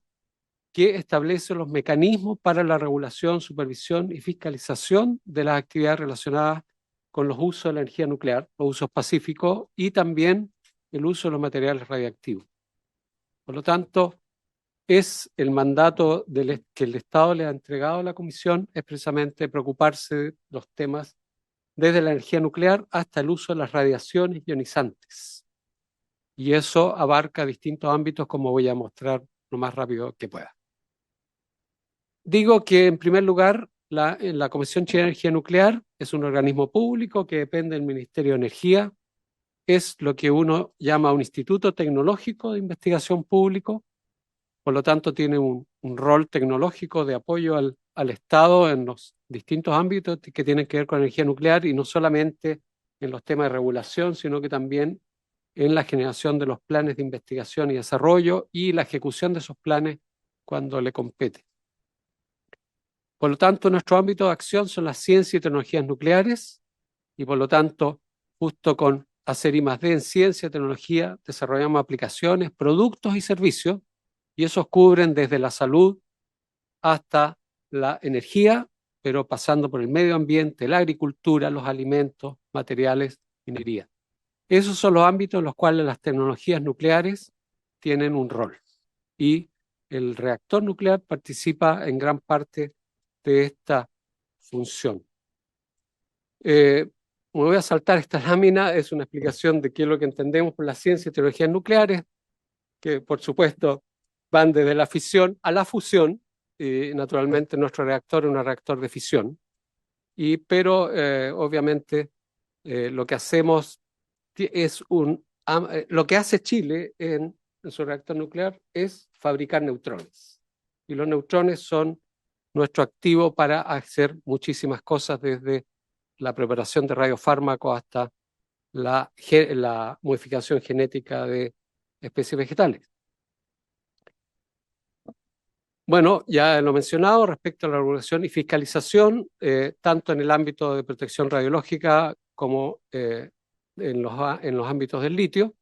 que establece los mecanismos para la regulación, supervisión y fiscalización de las actividades relacionadas con los usos de la energía nuclear, los usos pacíficos y también el uso de los materiales radiactivos. Por lo tanto, es el mandato que el Estado le ha entregado a la Comisión, es precisamente preocuparse de los temas desde la energía nuclear hasta el uso de las radiaciones ionizantes. Y eso abarca distintos ámbitos, como voy a mostrar lo más rápido que pueda. Digo que, en primer lugar, la Comisión Chilena de Energía Nuclear es un organismo público que depende del Ministerio de Energía, es lo que uno llama un instituto tecnológico de investigación público. Por lo tanto, tiene un rol tecnológico de apoyo al Estado en los distintos ámbitos que tienen que ver con energía nuclear y no solamente en los temas de regulación, sino que también en la generación de los planes de investigación y desarrollo y la ejecución de esos planes cuando le compete. Por lo tanto, nuestro ámbito de acción son las ciencias y tecnologías nucleares y por lo tanto, justo con hacer I+D en ciencia y tecnología, desarrollamos aplicaciones, productos y servicios y esos cubren desde la salud hasta la energía, pero pasando por el medio ambiente, la agricultura, los alimentos, materiales, minería. Esos son los ámbitos en los cuales las tecnologías nucleares tienen un rol y el reactor nuclear participa en gran parte de esta función. Me voy a saltar esta lámina, es una explicación de qué es lo que entendemos por la ciencia y tecnologías nucleares, que por supuesto van desde la fisión a la fusión, y naturalmente nuestro reactor es un reactor de fisión, pero obviamente lo que hacemos es lo que hace Chile en su reactor nuclear es fabricar neutrones. Y los neutrones son nuestro activo para hacer muchísimas cosas, desde la preparación de radiofármacos hasta la modificación genética de especies vegetales. Bueno, ya lo he mencionado respecto a la regulación y fiscalización, tanto en el ámbito de protección radiológica como en los ámbitos del litio.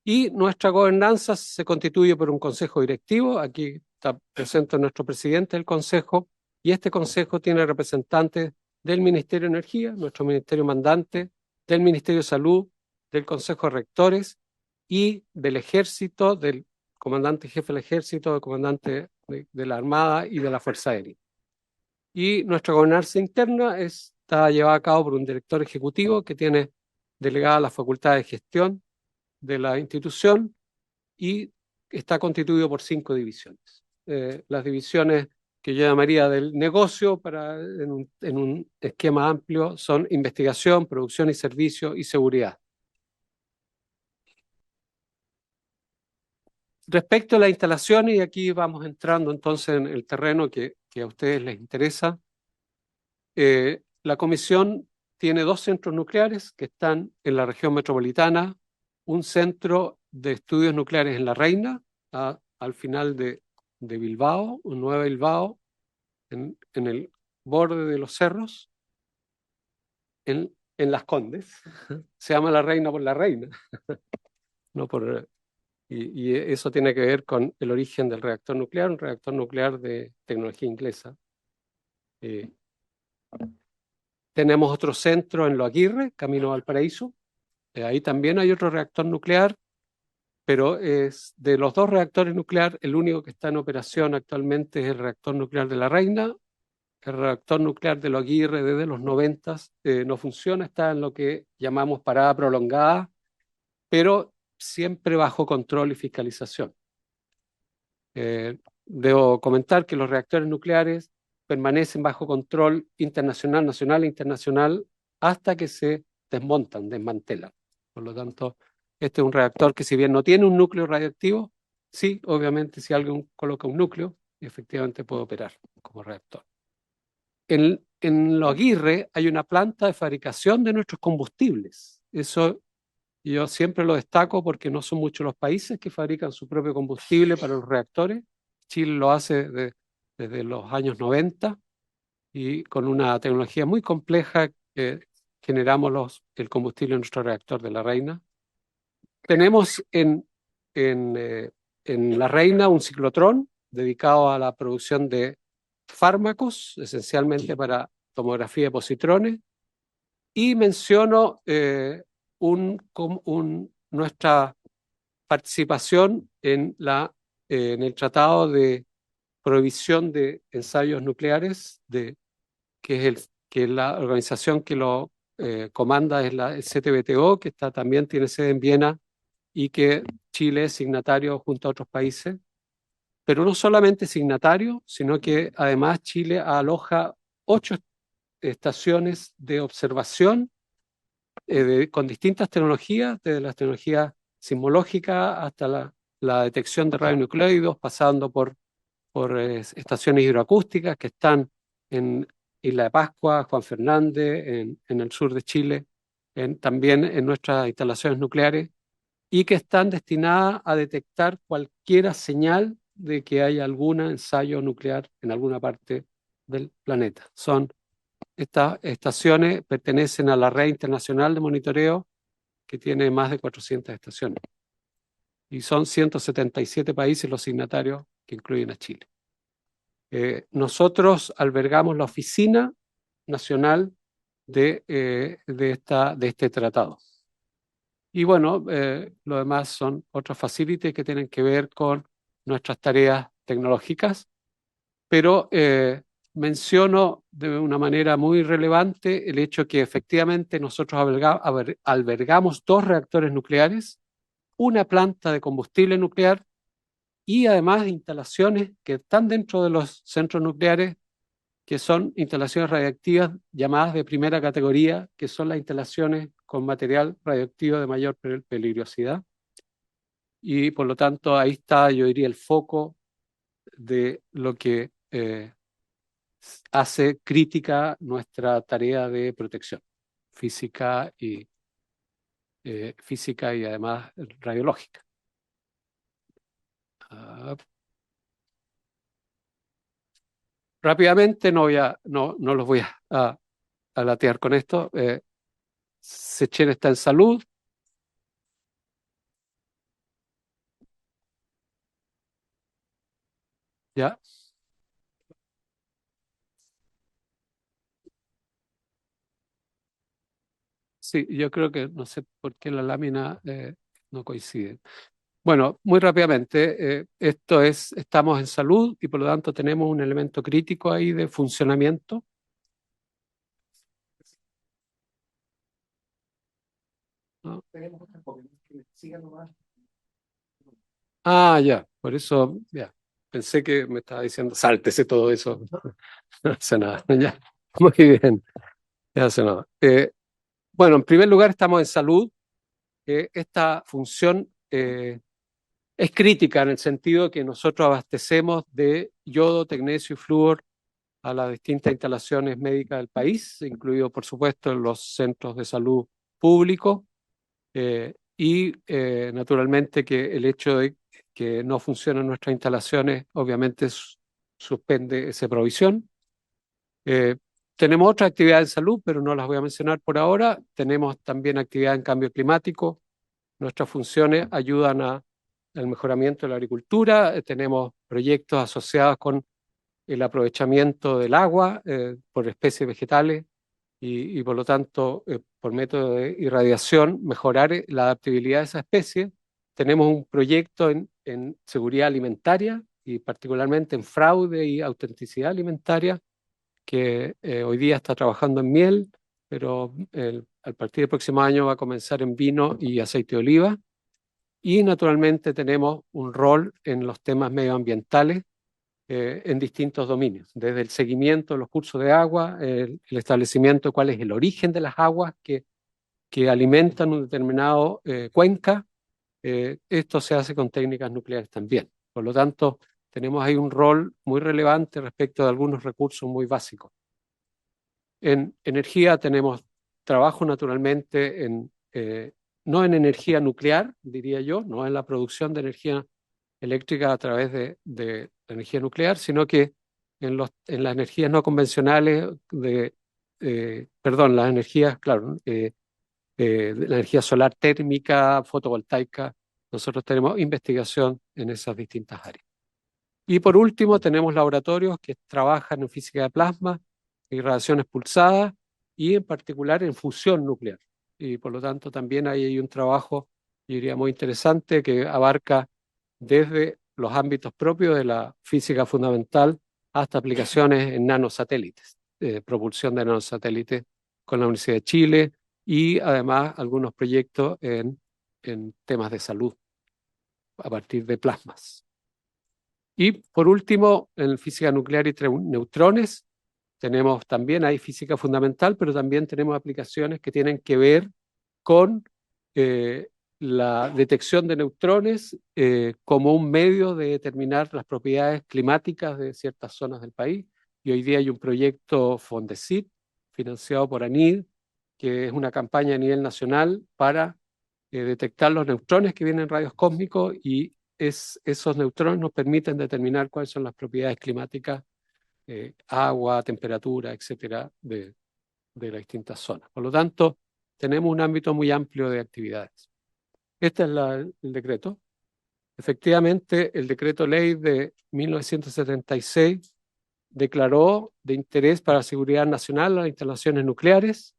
Y nuestra gobernanza se constituye por un consejo directivo. Aquí está presente nuestro presidente del consejo, y este consejo tiene representantes del Ministerio de Energía, nuestro ministerio mandante, del Ministerio de Salud, del Consejo de Rectores y del Ejército, del comandante jefe del Ejército, del comandante de la Armada y de la Fuerza Aérea. Y nuestra gobernanza interna está llevada a cabo por un director ejecutivo que tiene delegada la facultad de gestión de la institución y está constituido por 5 divisiones. Las divisiones que yo llamaría del negocio en un esquema amplio son investigación, producción y servicio y seguridad. Respecto a las instalaciones, y aquí vamos entrando entonces en el terreno que a ustedes les interesa, la Comisión tiene 2 centros nucleares que están en la región metropolitana, un centro de estudios nucleares en La Reina, al final de Bilbao, un Nueva Bilbao, en el borde de los cerros, en Las Condes. Se llama La Reina por la reina, no por... Y eso tiene que ver con el origen del reactor nuclear, un reactor nuclear de tecnología inglesa. Tenemos otro centro en Lo Aguirre, camino al Valparaíso. Ahí también hay otro reactor nuclear, pero es de los 2 reactores nucleares, el único que está en operación actualmente es el reactor nuclear de La Reina. El reactor nuclear de Lo Aguirre desde los 90 no funciona, está en lo que llamamos parada prolongada, pero siempre bajo control y fiscalización. Debo comentar que los reactores nucleares permanecen bajo control internacional, nacional e internacional hasta que se desmantelan. Por lo tanto, este es un reactor que, si bien no tiene un núcleo radioactivo, sí, obviamente, si alguien coloca un núcleo, efectivamente puede operar como reactor. En Lo Aguirre hay una planta de fabricación de nuestros combustibles. Eso yo siempre lo destaco porque no son muchos los países que fabrican su propio combustible para los reactores. Chile lo hace desde los años 90 y con una tecnología muy compleja que generamos el combustible en nuestro reactor de La Reina. Tenemos en La Reina un ciclotrón dedicado a la producción de fármacos, esencialmente para tomografía de positrones, y menciono nuestra participación en el Tratado de Prohibición de Ensayos Nucleares, que es la organización que lo comanda, es el CTBTO, que también tiene sede en Viena y que Chile es signatario junto a otros países. Pero no solamente signatario, sino que además Chile aloja 8 estaciones de observación con distintas tecnologías, desde las tecnologías sismológicas hasta la detección de radionucleidos, pasando por estaciones hidroacústicas que están en Isla de Pascua, Juan Fernández, en el sur de Chile, también en nuestras instalaciones nucleares. y que están destinadas a detectar cualquier señal de que haya algún ensayo nuclear en alguna parte del planeta. Estas estaciones pertenecen a la Red Internacional de Monitoreo, que tiene más de 400 estaciones. Y son 177 países los signatarios, que incluyen a Chile. Nosotros albergamos la Oficina Nacional de este tratado. Y bueno, lo demás son otras facilities que tienen que ver con nuestras tareas tecnológicas, pero menciono de una manera muy relevante el hecho que efectivamente nosotros albergamos 2 reactores nucleares, una planta de combustible nuclear y además instalaciones que están dentro de los centros nucleares, que son instalaciones radiactivas llamadas de primera categoría, que son las instalaciones con material radioactivo de mayor peligrosidad. Y por lo tanto ahí está, yo diría, el foco de lo que hace crítica nuestra tarea de protección física y además radiológica. Rápidamente, no los voy a latear con esto. Seychelles está en salud. ¿Ya? Sí, yo creo que no sé por qué la lámina no coincide. Bueno, muy rápidamente, estamos en salud y por lo tanto tenemos un elemento crítico ahí de funcionamiento. ¿No? Ah, ya, por eso, ya. Pensé que me estaba diciendo, sáltese todo eso. No hace nada, ya. Muy bien, no hace nada. Bueno, en primer lugar, estamos en salud. Esta función es crítica en el sentido de que nosotros abastecemos de yodo, tecnecio y flúor a las distintas instalaciones médicas del país, incluido, por supuesto, en los centros de salud públicos, y naturalmente que el hecho de que no funcionan nuestras instalaciones obviamente suspende esa provisión. Tenemos otras actividades de salud, pero no las voy a mencionar por ahora. Tenemos también actividad en cambio climático. Nuestras funciones ayudan al mejoramiento de la agricultura. Tenemos proyectos asociados con el aprovechamiento del agua por especies vegetales y por lo tanto, por método de irradiación, mejorar la adaptabilidad de esa especie. Tenemos un proyecto en seguridad alimentaria y particularmente en fraude y autenticidad alimentaria, que hoy día está trabajando en miel, pero a partir del próximo año va a comenzar en vino y aceite de oliva. Y naturalmente tenemos un rol en los temas medioambientales en distintos dominios, desde el seguimiento de los cursos de agua, el establecimiento de cuál es el origen de las aguas que alimentan un determinado cuenca. Esto se hace con técnicas nucleares también. Por lo tanto, tenemos ahí un rol muy relevante respecto de algunos recursos muy básicos. En energía tenemos trabajo naturalmente no en energía nuclear, diría yo, no en la producción de energía eléctrica a través de energía nuclear, sino que en las energías no convencionales, las energías, claro, la energía solar térmica, fotovoltaica, nosotros tenemos investigación en esas distintas áreas. Y por último, tenemos laboratorios que trabajan en física de plasma, irradiaciones pulsadas y en particular en fusión nuclear. Y por lo tanto también ahí hay un trabajo, yo diría, muy interesante que abarca desde los ámbitos propios de la física fundamental hasta aplicaciones en nanosatélites, propulsión de nanosatélites con la Universidad de Chile y además algunos proyectos en temas de salud a partir de plasmas. Y por último, en física nuclear y neutrones, tenemos también, hay física fundamental, pero también tenemos aplicaciones que tienen que ver con la detección de neutrones como un medio de determinar las propiedades climáticas de ciertas zonas del país. Y hoy día hay un proyecto Fondesit, financiado por ANID, que es una campaña a nivel nacional para detectar los neutrones que vienen en rayos cósmicos y esos neutrones nos permiten determinar cuáles son las propiedades climáticas, agua, temperatura, etcétera, de las distintas zonas. Por lo tanto, tenemos un ámbito muy amplio de actividades. Este es el decreto. Efectivamente, el decreto ley de 1976 declaró de interés para la seguridad nacional las instalaciones nucleares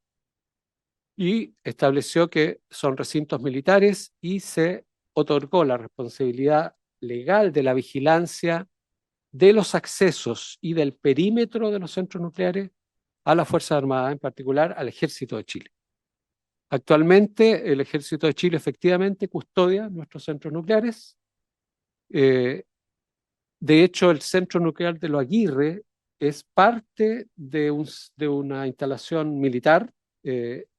y estableció que son recintos militares y se otorgó la responsabilidad legal de la vigilancia de los accesos y del perímetro de los centros nucleares a las Fuerzas Armadas, en particular al Ejército de Chile. Actualmente, el Ejército de Chile efectivamente custodia nuestros centros nucleares. De hecho, el centro nuclear de Lo Aguirre es parte de una instalación militar.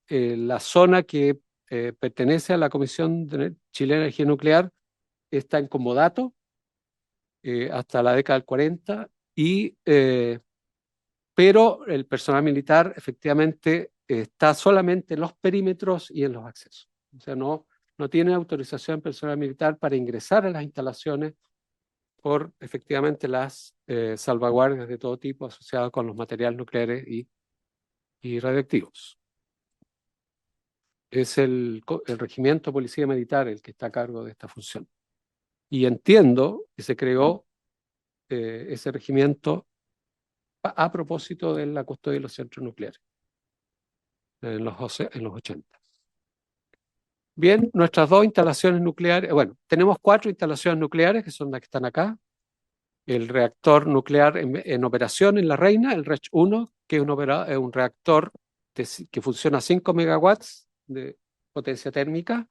La zona que pertenece a la Comisión Chilena de Energía Nuclear está en comodato hasta la década del 40, pero el personal militar efectivamente está solamente en los perímetros y en los accesos. O sea, no tiene autorización personal militar para ingresar a las instalaciones por efectivamente las salvaguardias de todo tipo asociadas con los materiales nucleares y radioactivos. Es el Regimiento de Policía Militar el que está a cargo de esta función. Y entiendo que se creó ese regimiento a propósito de la custodia de los centros nucleares en los 80. Bien, nuestras dos instalaciones nucleares, bueno, tenemos 4 instalaciones nucleares que son las que están acá. El reactor nuclear en operación en La Reina, el RECH 1, que es un reactor que funciona a 5 megawatts de potencia térmica.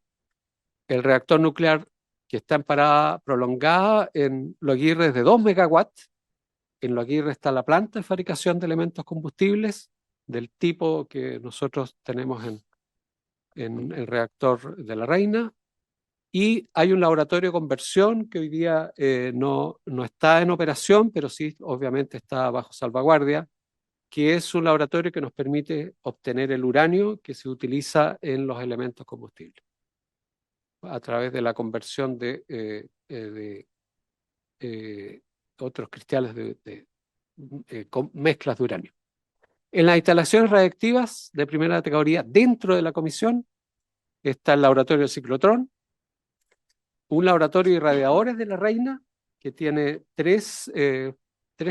El reactor nuclear que está en parada prolongada en Lo Aguirre es de 2 megawatts. En Lo Aguirre está la planta de fabricación de elementos combustibles del tipo que nosotros tenemos en el reactor de La Reina. Y hay un laboratorio de conversión que hoy día no está en operación, pero sí obviamente está bajo salvaguardia, que es un laboratorio que nos permite obtener el uranio que se utiliza en los elementos combustibles a través de la conversión de otros cristales con mezclas de uranio. En las instalaciones radiactivas de primera categoría dentro de la comisión está el laboratorio de ciclotrón, un laboratorio de irradiadores de La Reina que tiene 3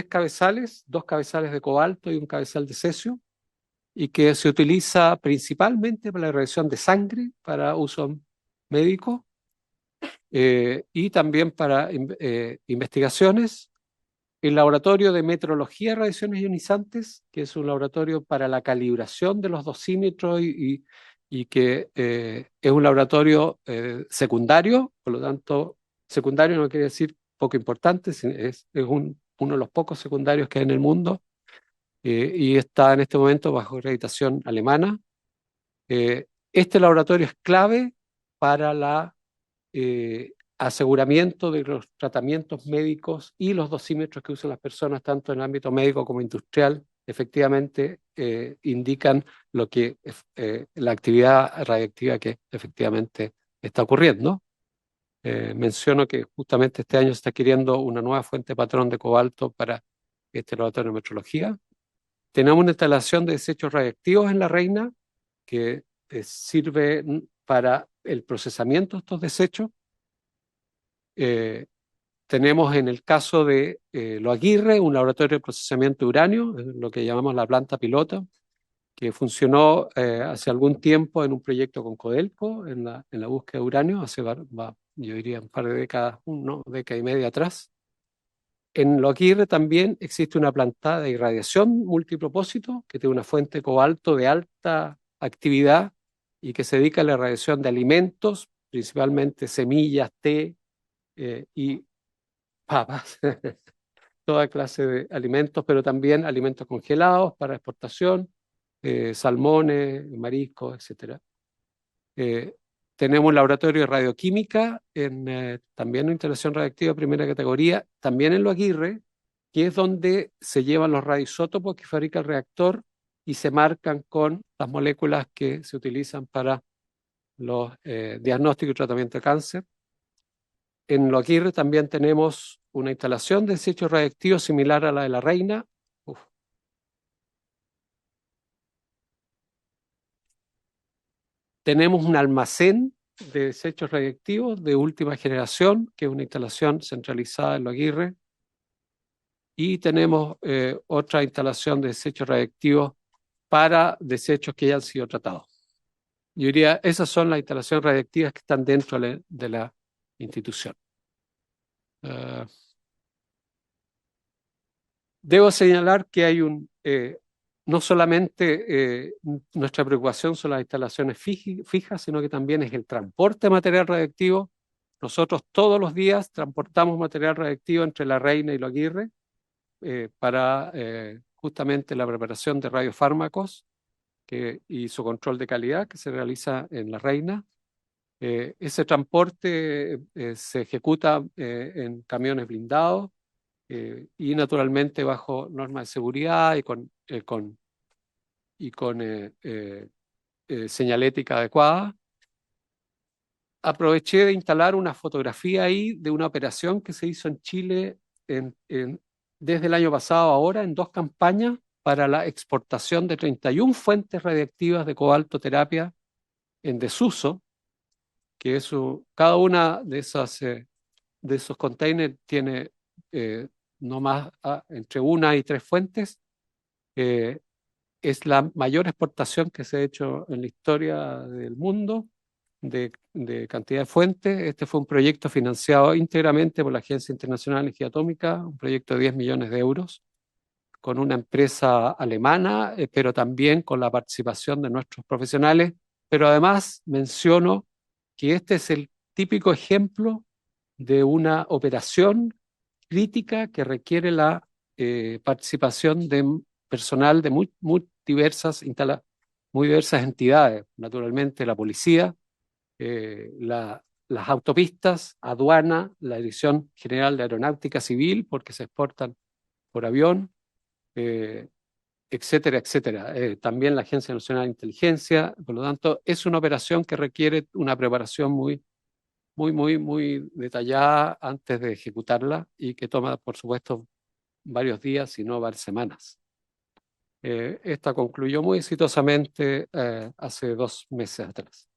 cabezales, 2 cabezales de cobalto y un cabezal de cesio, y que se utiliza principalmente para la irradiación de sangre para uso médico y también para investigaciones. El laboratorio de metrología de radiaciones ionizantes, que es un laboratorio para la calibración de los dosímetros y que es un laboratorio secundario, por lo tanto, secundario no quiere decir poco importante, es uno de los pocos secundarios que hay en el mundo y está en este momento bajo acreditación alemana. Este laboratorio es clave para el aseguramiento de los tratamientos médicos y los dosímetros que usan las personas, tanto en el ámbito médico como industrial, efectivamente indican lo que la actividad radiactiva que efectivamente está ocurriendo. Menciono que justamente este año se está adquiriendo una nueva fuente patrón de cobalto para este laboratorio de metrología. Tenemos una instalación de desechos radiactivos en La Reina que sirve para el procesamiento de estos desechos. Tenemos en el caso de Lo Aguirre un laboratorio de procesamiento de uranio, lo que llamamos la planta pilota, que funcionó hace algún tiempo en un proyecto con Codelco en la búsqueda de uranio, yo diría un par de décadas, una década y media atrás. En Lo Aguirre también existe una planta de irradiación multipropósito que tiene una fuente de cobalto de alta actividad y que se dedica a la irradiación de alimentos, principalmente semillas, té y papas, toda clase de alimentos, pero también alimentos congelados para exportación, salmones, mariscos, etc. Tenemos un laboratorio de radioquímica, también en instalación radiactiva de primera categoría, también en Lo Aguirre, que es donde se llevan los radioisótopos que fabrica el reactor y se marcan con las moléculas que se utilizan para los diagnósticos y tratamiento de cáncer. En Lo Aguirre también tenemos una instalación de desechos radiactivos similar a la de La Reina. Uf. Tenemos un almacén de desechos radiactivos de última generación, que es una instalación centralizada en Lo Aguirre. Y tenemos otra instalación de desechos radiactivos para desechos que ya han sido tratados. Yo diría, esas son las instalaciones radiactivas que están dentro de la institución. Debo señalar que hay no solamente nuestra preocupación son las instalaciones fijas, sino que también es el transporte de material radiactivo. Nosotros todos los días transportamos material radiactivo entre La Reina y Lo Aguirre para justamente la preparación de radiofármacos y su control de calidad que se realiza en La Reina. Ese transporte se ejecuta en camiones blindados y naturalmente bajo normas de seguridad y con señalética adecuada. Aproveché de instalar una fotografía ahí de una operación que se hizo en Chile desde el año pasado a ahora en 2 campañas para la exportación de 31 fuentes radiactivas de cobaltoterapia en desuso, que cada una de esos containers tiene no más entre 1 y 3 fuentes. Es la mayor exportación que se ha hecho en la historia del mundo de cantidad de fuentes. Este fue un proyecto financiado íntegramente por la Agencia Internacional de Energía Atómica, un proyecto de 10 millones de euros, con una empresa alemana, pero también con la participación de nuestros profesionales. Pero además menciono que este es el típico ejemplo de una operación crítica que requiere la participación de personal de muy diversas entidades, naturalmente la policía, las autopistas, aduana, la Dirección General de Aeronáutica Civil, porque se exportan por avión, etcétera, etcétera. También la Agencia Nacional de Inteligencia. Por lo tanto, es una operación que requiere una preparación muy detallada antes de ejecutarla y que toma, por supuesto, varios días, si no varias semanas. Esta concluyó muy exitosamente hace 2 meses atrás.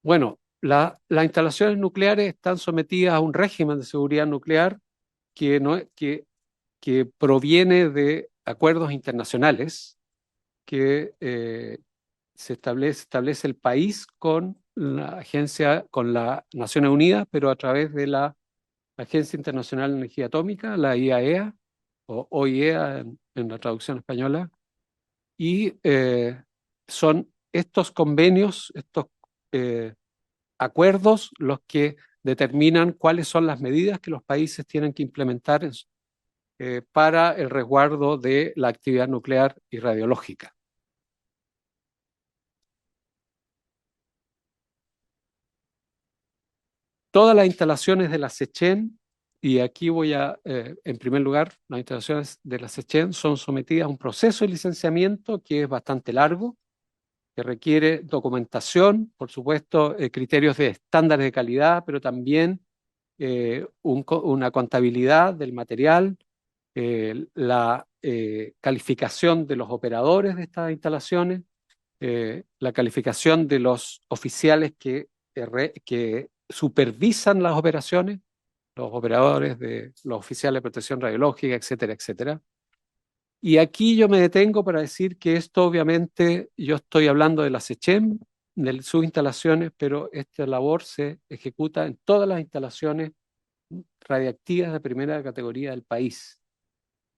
Bueno, las instalaciones nucleares están sometidas a un régimen de seguridad nuclear que proviene de acuerdos internacionales que se establece el país con la Naciones Unidas, pero a través de la Agencia Internacional de Energía Atómica, la IAEA, o OIEA en la traducción española, y son estos convenios, estos acuerdos los que determinan cuáles son las medidas que los países tienen que implementar para el resguardo de la actividad nuclear y radiológica. Todas las instalaciones de la SECHEN, y aquí en primer lugar, las instalaciones de la SECHEN son sometidas a un proceso de licenciamiento que es bastante largo, que requiere documentación, por supuesto, criterios de estándares de calidad, pero también una contabilidad del material, la calificación de los operadores de estas instalaciones, la calificación de los oficiales que supervisan las operaciones, los operadores de los oficiales de protección radiológica, etcétera, etcétera. Y aquí yo me detengo para decir que esto obviamente, yo estoy hablando de la SECHEN, de sus instalaciones, pero esta labor se ejecuta en todas las instalaciones radiactivas de primera categoría del país.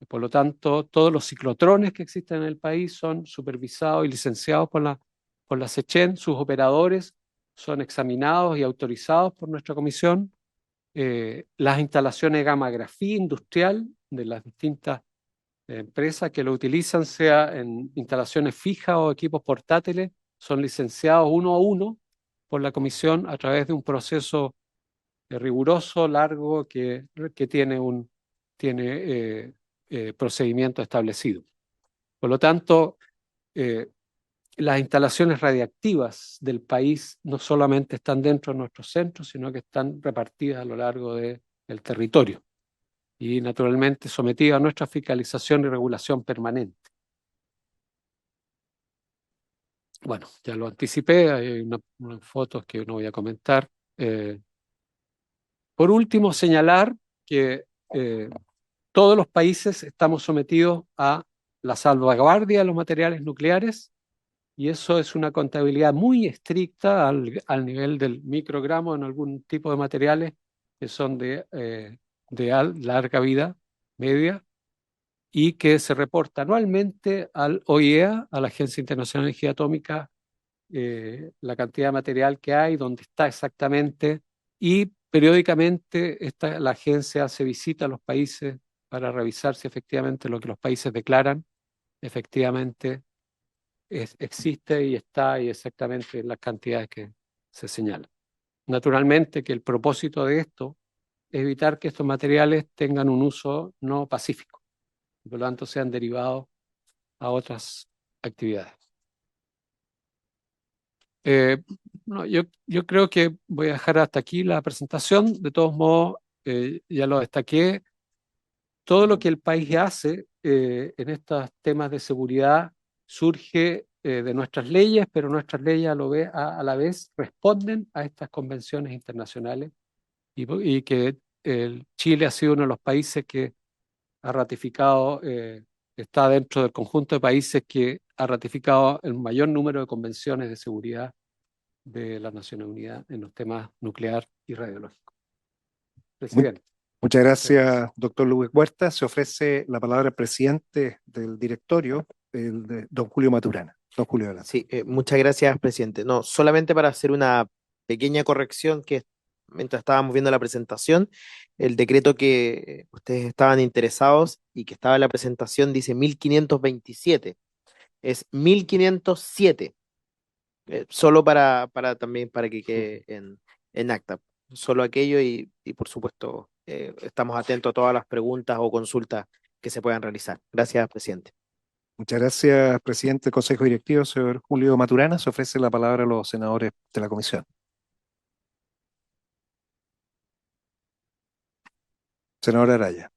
Por lo tanto, todos los ciclotrones que existen en el país son supervisados y licenciados por la SECHEN. Sus operadores son examinados y autorizados por nuestra comisión. Las instalaciones de gammagrafía industrial de las distintas empresas que lo utilizan, sea en instalaciones fijas o equipos portátiles, son licenciados uno a uno por la comisión a través de un proceso riguroso, largo, que tiene procedimiento establecido. Por lo tanto, las instalaciones radiactivas del país no solamente están dentro de nuestros centros, sino que están repartidas a lo largo del territorio y naturalmente sometidas a nuestra fiscalización y regulación permanente. Bueno, ya lo anticipé, hay unas fotos que no voy a comentar. Por último, señalar que todos los países estamos sometidos a la salvaguardia de los materiales nucleares y eso es una contabilidad muy estricta al nivel del microgramo en algún tipo de materiales que son de larga vida media y que se reporta anualmente al OIEA, a la Agencia Internacional de Energía Atómica, la cantidad de material que hay, dónde está exactamente, y periódicamente la agencia hace visita a los países para revisar si efectivamente lo que los países declaran efectivamente existe y está y exactamente en las cantidades que se señalan. Naturalmente que el propósito de esto es evitar que estos materiales tengan un uso no pacífico y por lo tanto sean derivados a otras actividades. No, yo creo que voy a dejar hasta aquí la presentación. De todos modos, ya lo destaqué. Todo lo que el país hace en estos temas de seguridad surge de nuestras leyes, pero nuestras leyes a la vez responden a estas convenciones internacionales y que Chile ha sido uno de los países que ha ratificado, está dentro del conjunto de países que ha ratificado el mayor número de convenciones de seguridad de las Naciones Unidas en los temas nuclear y radiológico. Presidente. Muchas gracias, doctor Luis Huerta. Se ofrece la palabra al presidente del directorio, don Julio Maturana. Don Julio, adelante. Sí, muchas gracias, presidente. No, solamente para hacer una pequeña corrección que mientras estábamos viendo la presentación, el decreto que ustedes estaban interesados y que estaba en la presentación dice 1527, es 1507, solo también para que quede en acta, solo aquello y por supuesto estamos atentos a todas las preguntas o consultas que se puedan realizar. Gracias, presidente. Muchas gracias, presidente del Consejo Directivo, señor Julio Maturana. Se ofrece la palabra a los senadores de la comisión. Senador Araya.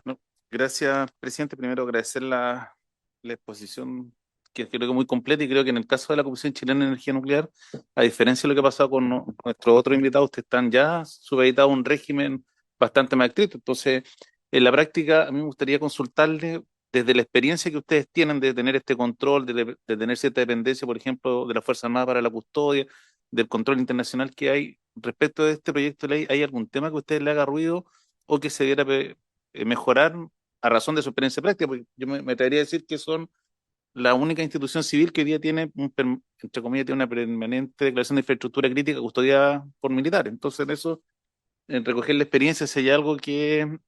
No, gracias, presidente. Primero agradecer la exposición, que creo que es muy completa, y creo que en el caso de la Comisión Chilena de Energía Nuclear, a diferencia de lo que ha pasado con nuestros otros invitados, ustedes están ya supeditados a un régimen bastante más estricto. Entonces, en la práctica, a mí me gustaría consultarle, desde la experiencia que ustedes tienen de tener este control, de tener cierta dependencia, por ejemplo, de la Fuerza Armada para la custodia, del control internacional que hay respecto de este proyecto de ley, ¿hay algún tema que a ustedes le haga ruido o que se debiera mejorar a razón de su experiencia práctica? Porque yo me atrevería a decir que son la única institución civil que hoy día tiene, entre comillas, tiene una permanente declaración de infraestructura crítica custodiada por militares. Entonces, en eso, en recoger la experiencia, si hay algo que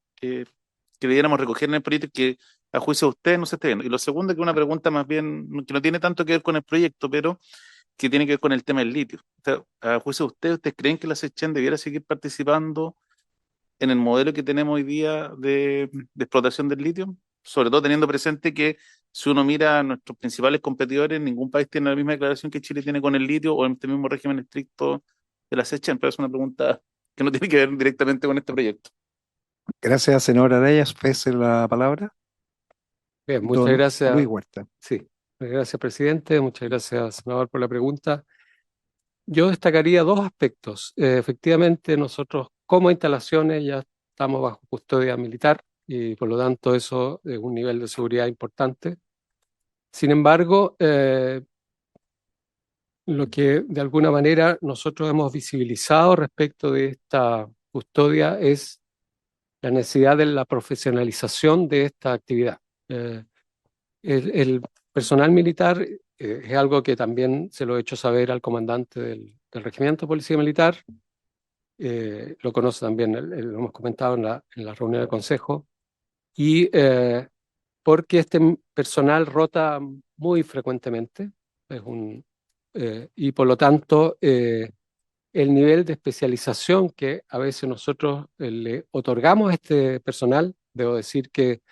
debiéramos recoger en el proyecto que a juicio de ustedes no se esté viendo. Y lo segundo, que es una pregunta más bien que no tiene tanto que ver con el proyecto, pero que tiene que ver con el tema del litio. O sea, a juicio de ¿ustedes creen que la SECHEN debiera seguir participando en el modelo que tenemos hoy día de explotación del litio? Sobre todo teniendo presente que si uno mira a nuestros principales competidores, ningún país tiene la misma declaración que Chile tiene con el litio o en este mismo régimen estricto de la SECHEN, pero es una pregunta que no tiene que ver directamente con este proyecto. Gracias, senador Araya. Se ofrece la palabra. Bien, muchas Don gracias. Luis Huerta. Sí, gracias, presidente. Muchas gracias, senador, por la pregunta. Yo destacaría dos aspectos. Efectivamente, nosotros como instalaciones ya estamos bajo custodia militar y por lo tanto eso es un nivel de seguridad importante. Sin embargo, lo que de alguna manera nosotros hemos visibilizado respecto de esta custodia es la necesidad de la profesionalización de esta actividad. El personal militar es algo que también se lo he hecho saber al comandante del Regimiento de Policía Militar, lo conoce también, lo hemos comentado en la reunión del Consejo, y porque este personal rota muy frecuentemente, y por lo tanto el nivel de especialización que a veces nosotros le otorgamos a este personal, debo decir que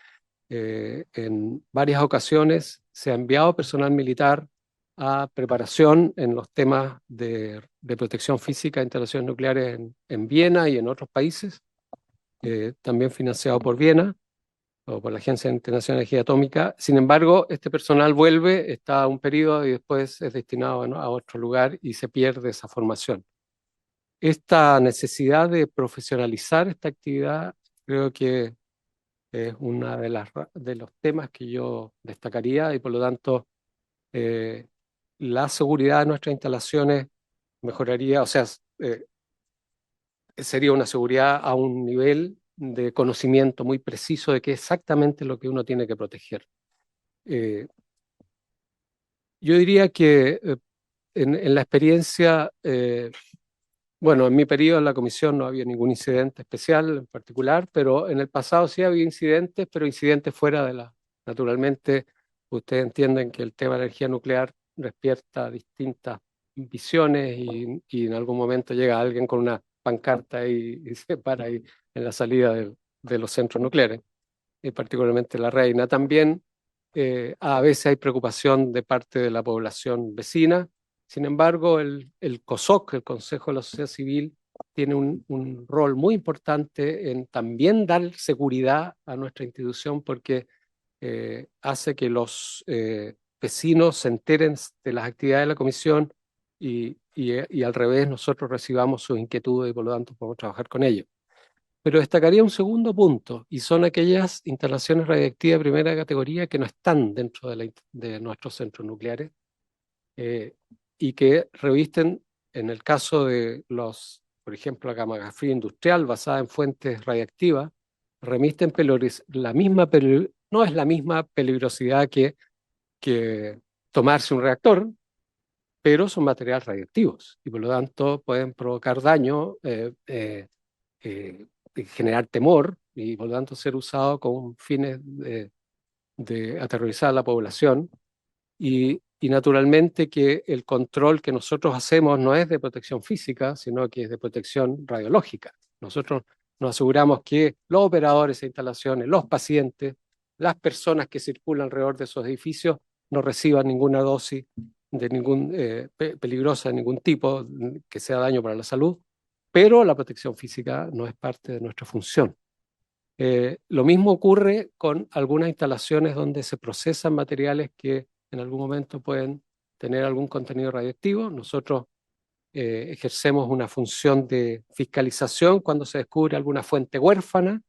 en varias ocasiones se ha enviado personal militar a preparación en los temas de protección física de instalaciones nucleares en Viena y en otros países, también financiado por Viena o por la Agencia Internacional de Energía Atómica. Sin embargo, este personal vuelve, está un periodo y después es destinado, ¿no?, a otro lugar y se pierde esa formación. Esta necesidad de profesionalizar esta actividad creo que es uno de los temas que yo destacaría, y por lo tanto la seguridad de nuestras instalaciones mejoraría, o sea, sería una seguridad a un nivel de conocimiento muy preciso de qué es exactamente lo que uno tiene que proteger. Yo diría que en la experiencia, bueno, en mi periodo en la comisión no había ningún incidente especial en particular, pero en el pasado sí había incidentes, pero incidentes fuera de la... Naturalmente, ustedes entienden que el tema de la energía nuclear despierta distintas visiones y en algún momento llega alguien con una pancarta y se para ahí en la salida de los centros nucleares, y particularmente La Reina. También a veces hay preocupación de parte de la población vecina. Sin embargo, el COSOC, el Consejo de la Sociedad Civil, tiene un rol muy importante en también dar seguridad a nuestra institución, porque hace que los vecinos se enteren de las actividades de la comisión y al revés, nosotros recibamos sus inquietudes y por lo tanto podemos trabajar con ellos. Pero destacaría un segundo punto, y son aquellas instalaciones radiactivas de primera categoría que no están dentro de nuestros centros nucleares y que revisten, en el caso de por ejemplo, la gama fría industrial basada en fuentes radiactivas, remiten no es la misma peligrosidad que tomarse un reactor, pero son materiales radiactivos y por lo tanto pueden provocar daño, generar temor y por lo tanto ser usados con fines de aterrorizar a la población. Y naturalmente que el control que nosotros hacemos no es de protección física, sino que es de protección radiológica. Nosotros nos aseguramos que los operadores de instalaciones, los pacientes, las personas que circulan alrededor de esos edificios no reciban ninguna dosis peligrosa de ningún tipo que sea daño para la salud, pero la protección física no es parte de nuestra función. Lo mismo ocurre con algunas instalaciones donde se procesan materiales que en algún momento pueden tener algún contenido radioactivo. Nosotros ejercemos una función de fiscalización cuando se descubre alguna fuente huérfana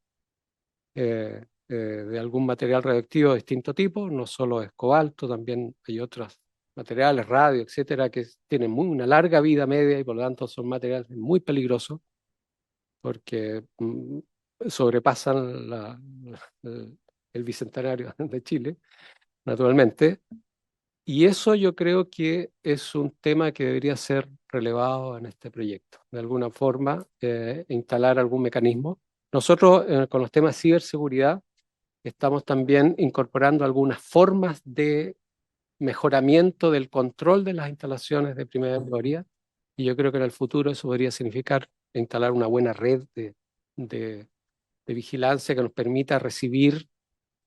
de algún material radioactivo de distinto tipo. No solo es cobalto, también hay otros materiales, radio, etcétera, que tienen una larga vida media y por lo tanto son materiales muy peligrosos porque sobrepasan el bicentenario de Chile, naturalmente. Y eso yo creo que es un tema que debería ser relevado en este proyecto. De alguna forma, instalar algún mecanismo. Nosotros, con los temas de ciberseguridad, estamos también incorporando algunas formas de mejoramiento del control de las instalaciones de primera categoría. Y yo creo que en el futuro eso podría significar instalar una buena red de vigilancia que nos permita recibir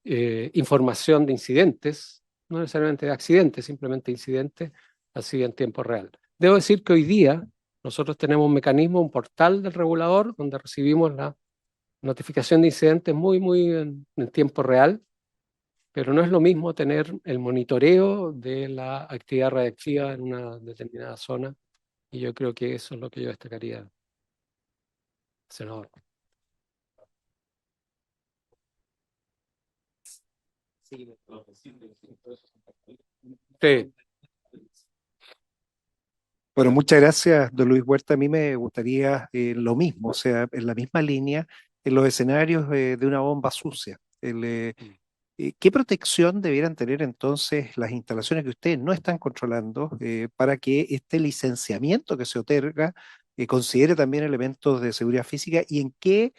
información de incidentes, no necesariamente de accidentes, simplemente incidentes, así en tiempo real. Debo decir que hoy día nosotros tenemos un mecanismo, un portal del regulador, donde recibimos la notificación de incidentes muy en tiempo real, pero no es lo mismo tener el monitoreo de la actividad radiactiva en una determinada zona, y yo creo que eso es lo que yo destacaría, senador. Sí. Bueno, muchas gracias, don Luis Huerta. A mí me gustaría lo mismo, o sea, en la misma línea, en los escenarios de una bomba sucia. ¿Qué protección debieran tener entonces las instalaciones que ustedes no están controlando para que este licenciamiento que se otorga considere también elementos de seguridad física y en qué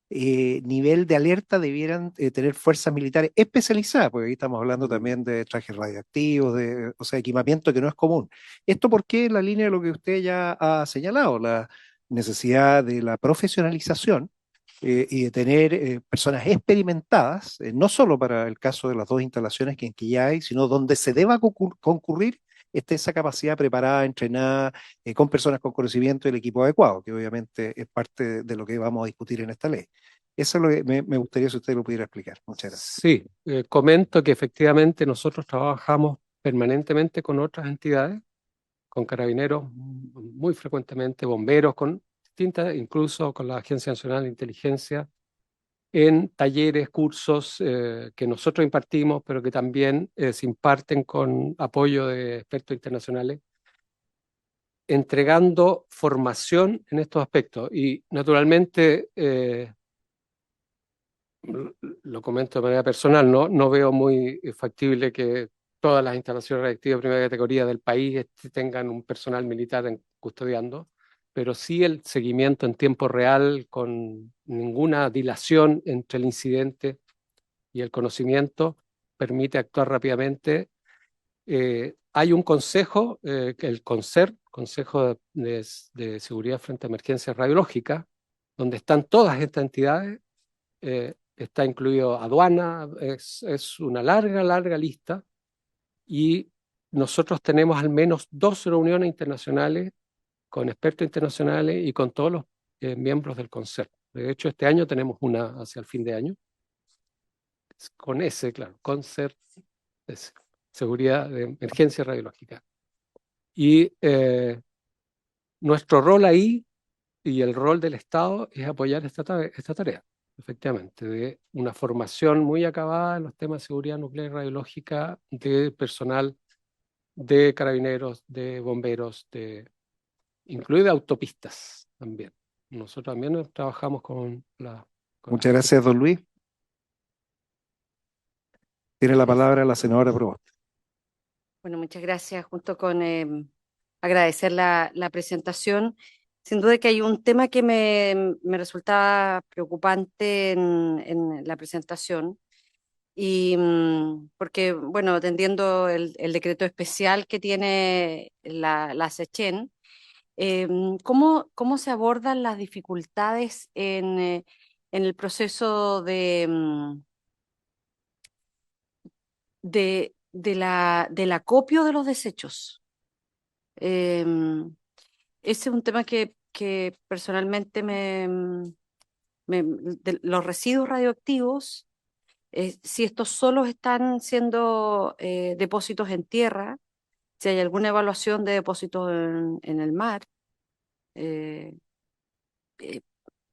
nivel de alerta debieran tener fuerzas militares especializadas? Porque aquí estamos hablando también de trajes radiactivos, o sea, equipamiento que no es común. ¿Esto por qué? En la línea de lo que usted ya ha señalado, la necesidad de la profesionalización y de tener personas experimentadas, no solo para el caso de las dos instalaciones que ya hay, sino donde se deba concurrir esté esa capacidad preparada, entrenada, con personas con conocimiento y el equipo adecuado, que obviamente es parte de lo que vamos a discutir en esta ley. Eso es lo que me gustaría si usted lo pudiera explicar. Muchas gracias. Sí, comento que efectivamente nosotros trabajamos permanentemente con otras entidades, con carabineros muy frecuentemente, bomberos, con distintas, incluso con la Agencia Nacional de Inteligencia, en talleres, cursos que nosotros impartimos, pero que también se imparten con apoyo de expertos internacionales, entregando formación en estos aspectos. Y naturalmente, lo comento de manera personal, no veo muy factible que todas las instalaciones reactivas de primera categoría del país tengan un personal militar custodiando, pero sí el seguimiento en tiempo real con ninguna dilación entre el incidente y el conocimiento permite actuar rápidamente. Hay un consejo, el CONSER, Consejo de Seguridad frente a Emergencias Radiológicas, donde están todas estas entidades. Está incluido aduana, es una larga lista, y nosotros tenemos al menos 2 reuniones internacionales con expertos internacionales y con todos los miembros del CONSER. De hecho, este año tenemos una hacia el fin de año, con ese, claro, CONSER, Seguridad de Emergencia Radiológica. Y nuestro rol ahí y el rol del Estado es apoyar esta tarea, efectivamente, de una formación muy acabada en los temas de seguridad nuclear y radiológica de personal de carabineros, de bomberos, incluido autopistas también. Nosotros también trabajamos con la... Muchas gracias, don Luis. Tiene la palabra la senadora Proboste. Bueno, muchas gracias. Junto con agradecer la presentación. Sin duda que hay un tema que me resultaba preocupante en la presentación, y porque, bueno, atendiendo el decreto especial que tiene la SECHEN, ¿cómo se abordan las dificultades en el proceso del acopio de los desechos? Ese es un tema que personalmente de los residuos radioactivos, si estos solos están siendo depósitos en tierra, si hay alguna evaluación de depósitos en el mar, eh, eh,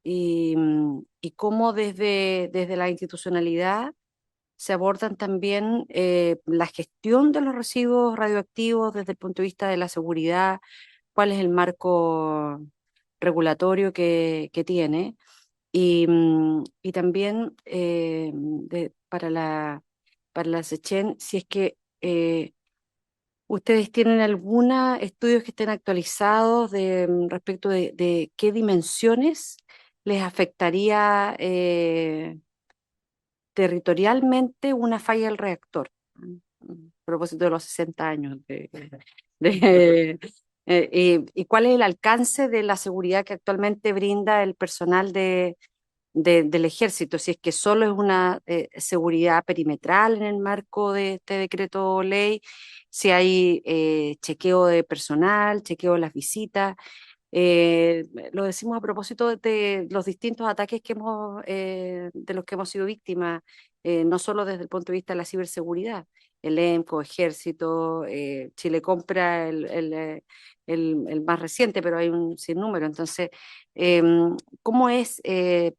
y cómo desde la institucionalidad se abordan también la gestión de los residuos radioactivos desde el punto de vista de la seguridad, cuál es el marco regulatorio que tiene, y también para la SECHEN, si es que ustedes tienen alguna estudios que estén actualizados respecto de qué dimensiones les afectaría territorialmente una falla del reactor, a propósito de los 60 años y cuál es el alcance de la seguridad que actualmente brinda el personal del ejército, si es que solo es una seguridad perimetral en el marco de este decreto ley, si hay chequeo de personal, chequeo de las visitas. Lo decimos a propósito de los distintos ataques de los que hemos sido víctimas, no solo desde el punto de vista de la ciberseguridad. El EMCO, Ejército, Chile Compra, el más reciente, pero hay un sinnúmero. Entonces, ¿cómo es el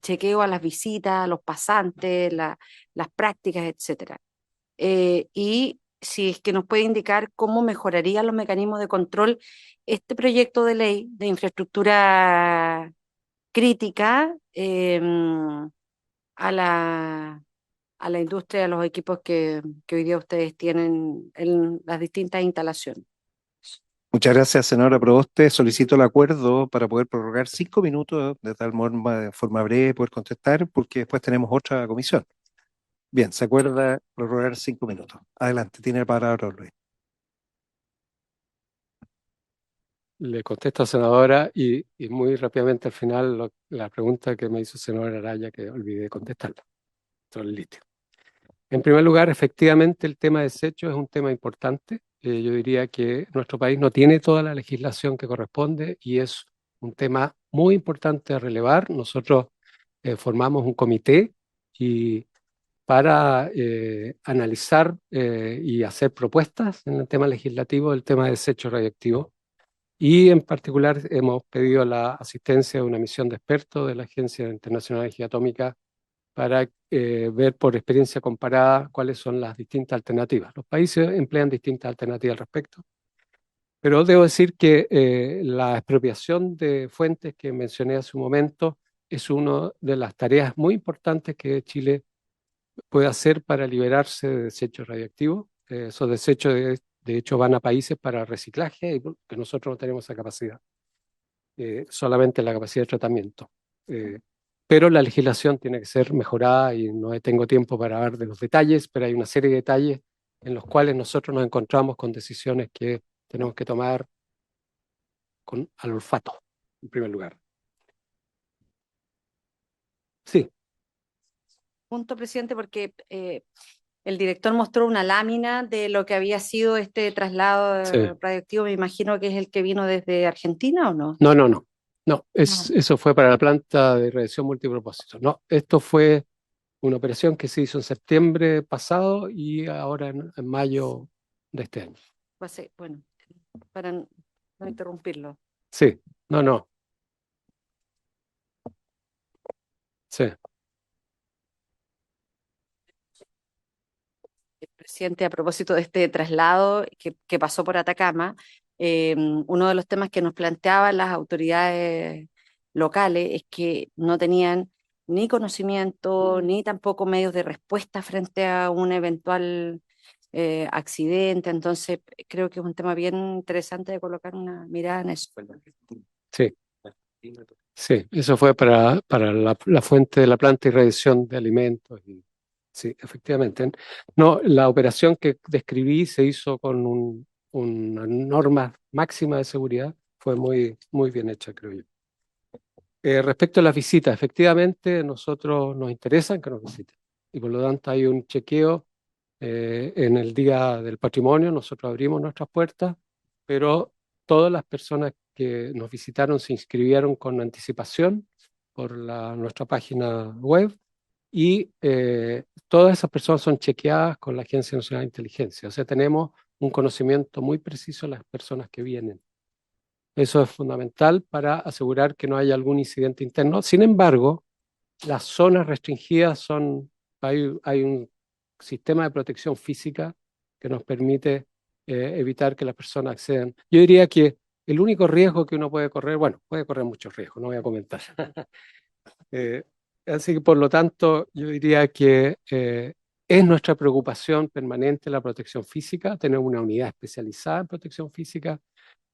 chequeo a las visitas, a los pasantes, las prácticas, etcétera? Y si es que nos puede indicar cómo mejoraría los mecanismos de control este proyecto de ley de infraestructura crítica a la industria, a los equipos que hoy día ustedes tienen en las distintas instalaciones. Muchas gracias, senadora Proboste. Solicito el acuerdo para poder prorrogar 5 minutos, de tal forma breve, poder contestar, porque después tenemos otra comisión. Bien, se acuerda prorrogar 5 minutos. Adelante, tiene la palabra Luis. Le contesto a senadora y muy rápidamente al final la pregunta que me hizo senadora Araya, que olvidé contestarla sobre el litio. En primer lugar, efectivamente el tema de desechos es un tema importante. yo diría que nuestro país no tiene toda la legislación que corresponde y es un tema muy importante a relevar. Nosotros formamos un comité y para analizar y hacer propuestas en el tema legislativo del tema de desechos radioactivos. Y en particular hemos pedido la asistencia de una misión de expertos de la Agencia Internacional de Energía Atómica para ver por experiencia comparada cuáles son las distintas alternativas. Los países emplean distintas alternativas al respecto, pero debo decir que la expropiación de fuentes que mencioné hace un momento es una de las tareas muy importantes que Chile puede hacer para liberarse de desechos radioactivos. Esos desechos, de hecho, van a países para reciclaje y que nosotros no tenemos esa capacidad, solamente la capacidad de tratamiento. Pero la legislación tiene que ser mejorada y no tengo tiempo para hablar de los detalles, pero hay una serie de detalles en los cuales nosotros nos encontramos con decisiones que tenemos que tomar al olfato, en primer lugar. Sí. Punto, presidente, porque el director mostró una lámina de lo que había sido este traslado Sí. radioactivo. Me imagino que es el que vino desde Argentina, ¿o no? No, no, no. No, eso fue para la planta de radiación multipropósito. No, esto fue una operación que se hizo en septiembre pasado y ahora en mayo de este año. Bueno, para no interrumpirlo. Sí, no. Sí. Presidente, a propósito de este traslado que pasó por Atacama, uno de los temas que nos planteaban las autoridades locales es que no tenían ni conocimiento ni tampoco medios de respuesta frente a un eventual accidente. Entonces, creo que es un tema bien interesante de colocar una mirada en eso. Sí. Sí, eso fue para la fuente de la planta de irradiación de alimentos. Sí, efectivamente. No, la operación que describí se hizo con una norma máxima de seguridad. Fue muy, muy bien hecha, creo yo. Respecto a las visitas, efectivamente, nosotros nos interesan que nos visiten. Y por lo tanto hay un chequeo en el Día del Patrimonio. Nosotros abrimos nuestras puertas, pero todas las personas que nos visitaron se inscribieron con anticipación por nuestra página web y todas esas personas son chequeadas con la Agencia Nacional de Inteligencia. O sea, tenemos un conocimiento muy preciso de las personas que vienen. Eso es fundamental para asegurar que no haya algún incidente interno. Sin embargo, las zonas restringidas hay un sistema de protección física que nos permite evitar que las personas accedan. Yo diría que el único riesgo que uno puede correr, bueno, puede correr muchos riesgos, no voy a comentar. Así que por lo tanto, yo diría que es nuestra preocupación permanente la protección física, tener una unidad especializada en protección física.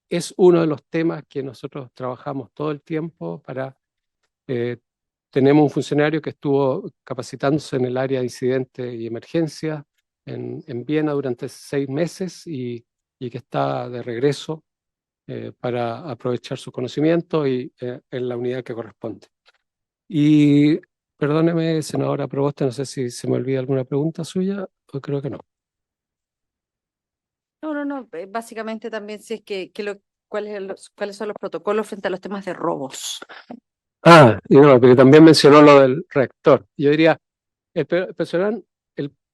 Es uno de los temas que nosotros trabajamos todo el tiempo para... tenemos un funcionario que estuvo capacitándose en el área de incidentes y emergencias en Viena durante 6 meses y que está de regreso para aprovechar su conocimiento y en la unidad que corresponde. Y perdóneme, senadora Proboste, no sé si se me olvida alguna pregunta suya, o creo que no. No. Básicamente también si es cuáles son los protocolos frente a los temas de robos. Y no, porque también mencionó lo del reactor. Yo diría, el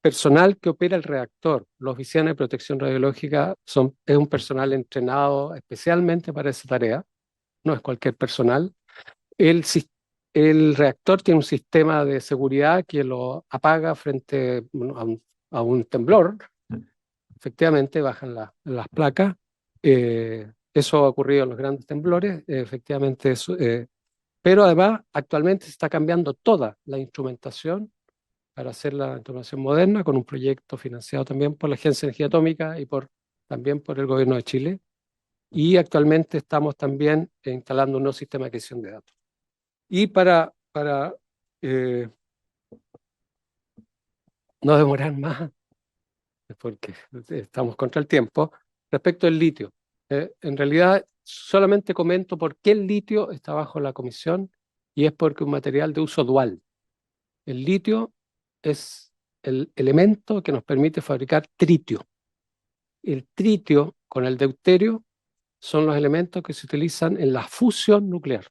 personal que opera el reactor, los oficiales de protección radiológica, es un personal entrenado especialmente para esa tarea, no es cualquier personal. El reactor tiene un sistema de seguridad que lo apaga frente a un temblor. Efectivamente, bajan las placas. Eso ha ocurrido en los grandes temblores, efectivamente eso. Pero además, actualmente se está cambiando toda la instrumentación para hacer la instrumentación moderna con un proyecto financiado también por la Agencia de Energía Atómica y también por el Gobierno de Chile. Y actualmente estamos también instalando un nuevo sistema de adquisición de datos. Y para no demorar más, porque estamos contra el tiempo, respecto al litio. En realidad, solamente comento por qué el litio está bajo la comisión y es porque es un material de uso dual. El litio es el elemento que nos permite fabricar tritio. El tritio con el deuterio son los elementos que se utilizan en la fusión nuclear.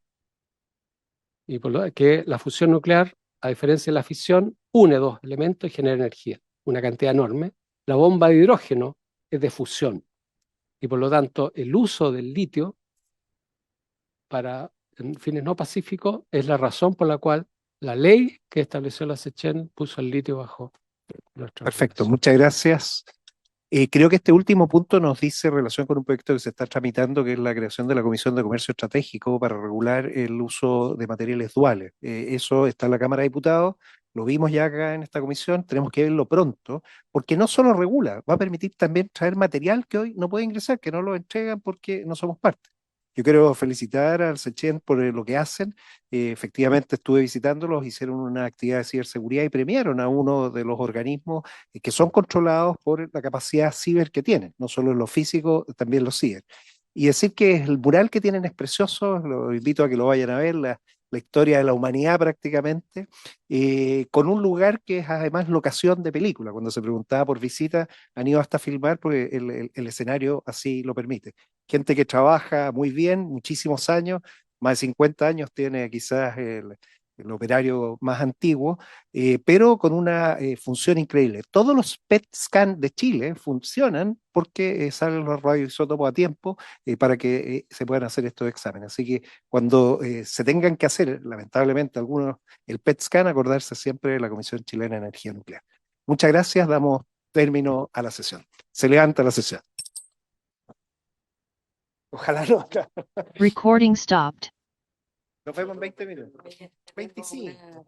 Y por lo que la fusión nuclear, a diferencia de la fisión, une dos elementos y genera energía, una cantidad enorme. La bomba de hidrógeno es de fusión. Y por lo tanto, el uso del litio para fines no pacíficos es la razón por la cual la ley que estableció la SECHEN puso el litio bajo nuestra Perfecto, regulación. muchas gracias. Creo que este último punto nos dice relación con un proyecto que se está tramitando, que es la creación de la Comisión de Comercio Estratégico para regular el uso de materiales duales. Eso está en la Cámara de Diputados, lo vimos ya acá en esta comisión, tenemos que verlo pronto, porque no solo regula, va a permitir también traer material que hoy no puede ingresar, que no lo entregan porque no somos parte. Yo quiero felicitar al SECHEN por lo que hacen. Efectivamente estuve visitándolos, hicieron una actividad de ciberseguridad y premiaron a uno de los organismos que son controlados por la capacidad ciber que tienen, no solo en lo físico, también lo ciber. Y decir que el mural que tienen es precioso, lo invito a que lo vayan a ver, la historia de la humanidad prácticamente, con un lugar que es además locación de película. Cuando se preguntaba por visita, han ido hasta filmar porque el escenario así lo permite. Gente que trabaja muy bien, muchísimos años, más de 50 años tiene quizás el operario más antiguo, pero con una función increíble. Todos los PET scan de Chile funcionan porque salen los radioisótopos a tiempo para que se puedan hacer estos exámenes. Así que cuando se tengan que hacer, lamentablemente, algunos, el PET scan, acordarse siempre de la Comisión Chilena de Energía Nuclear. Muchas gracias, damos término a la sesión. Se levanta la sesión. Ojalá no. Recording stopped. Nos vemos en 20 minutos. 25.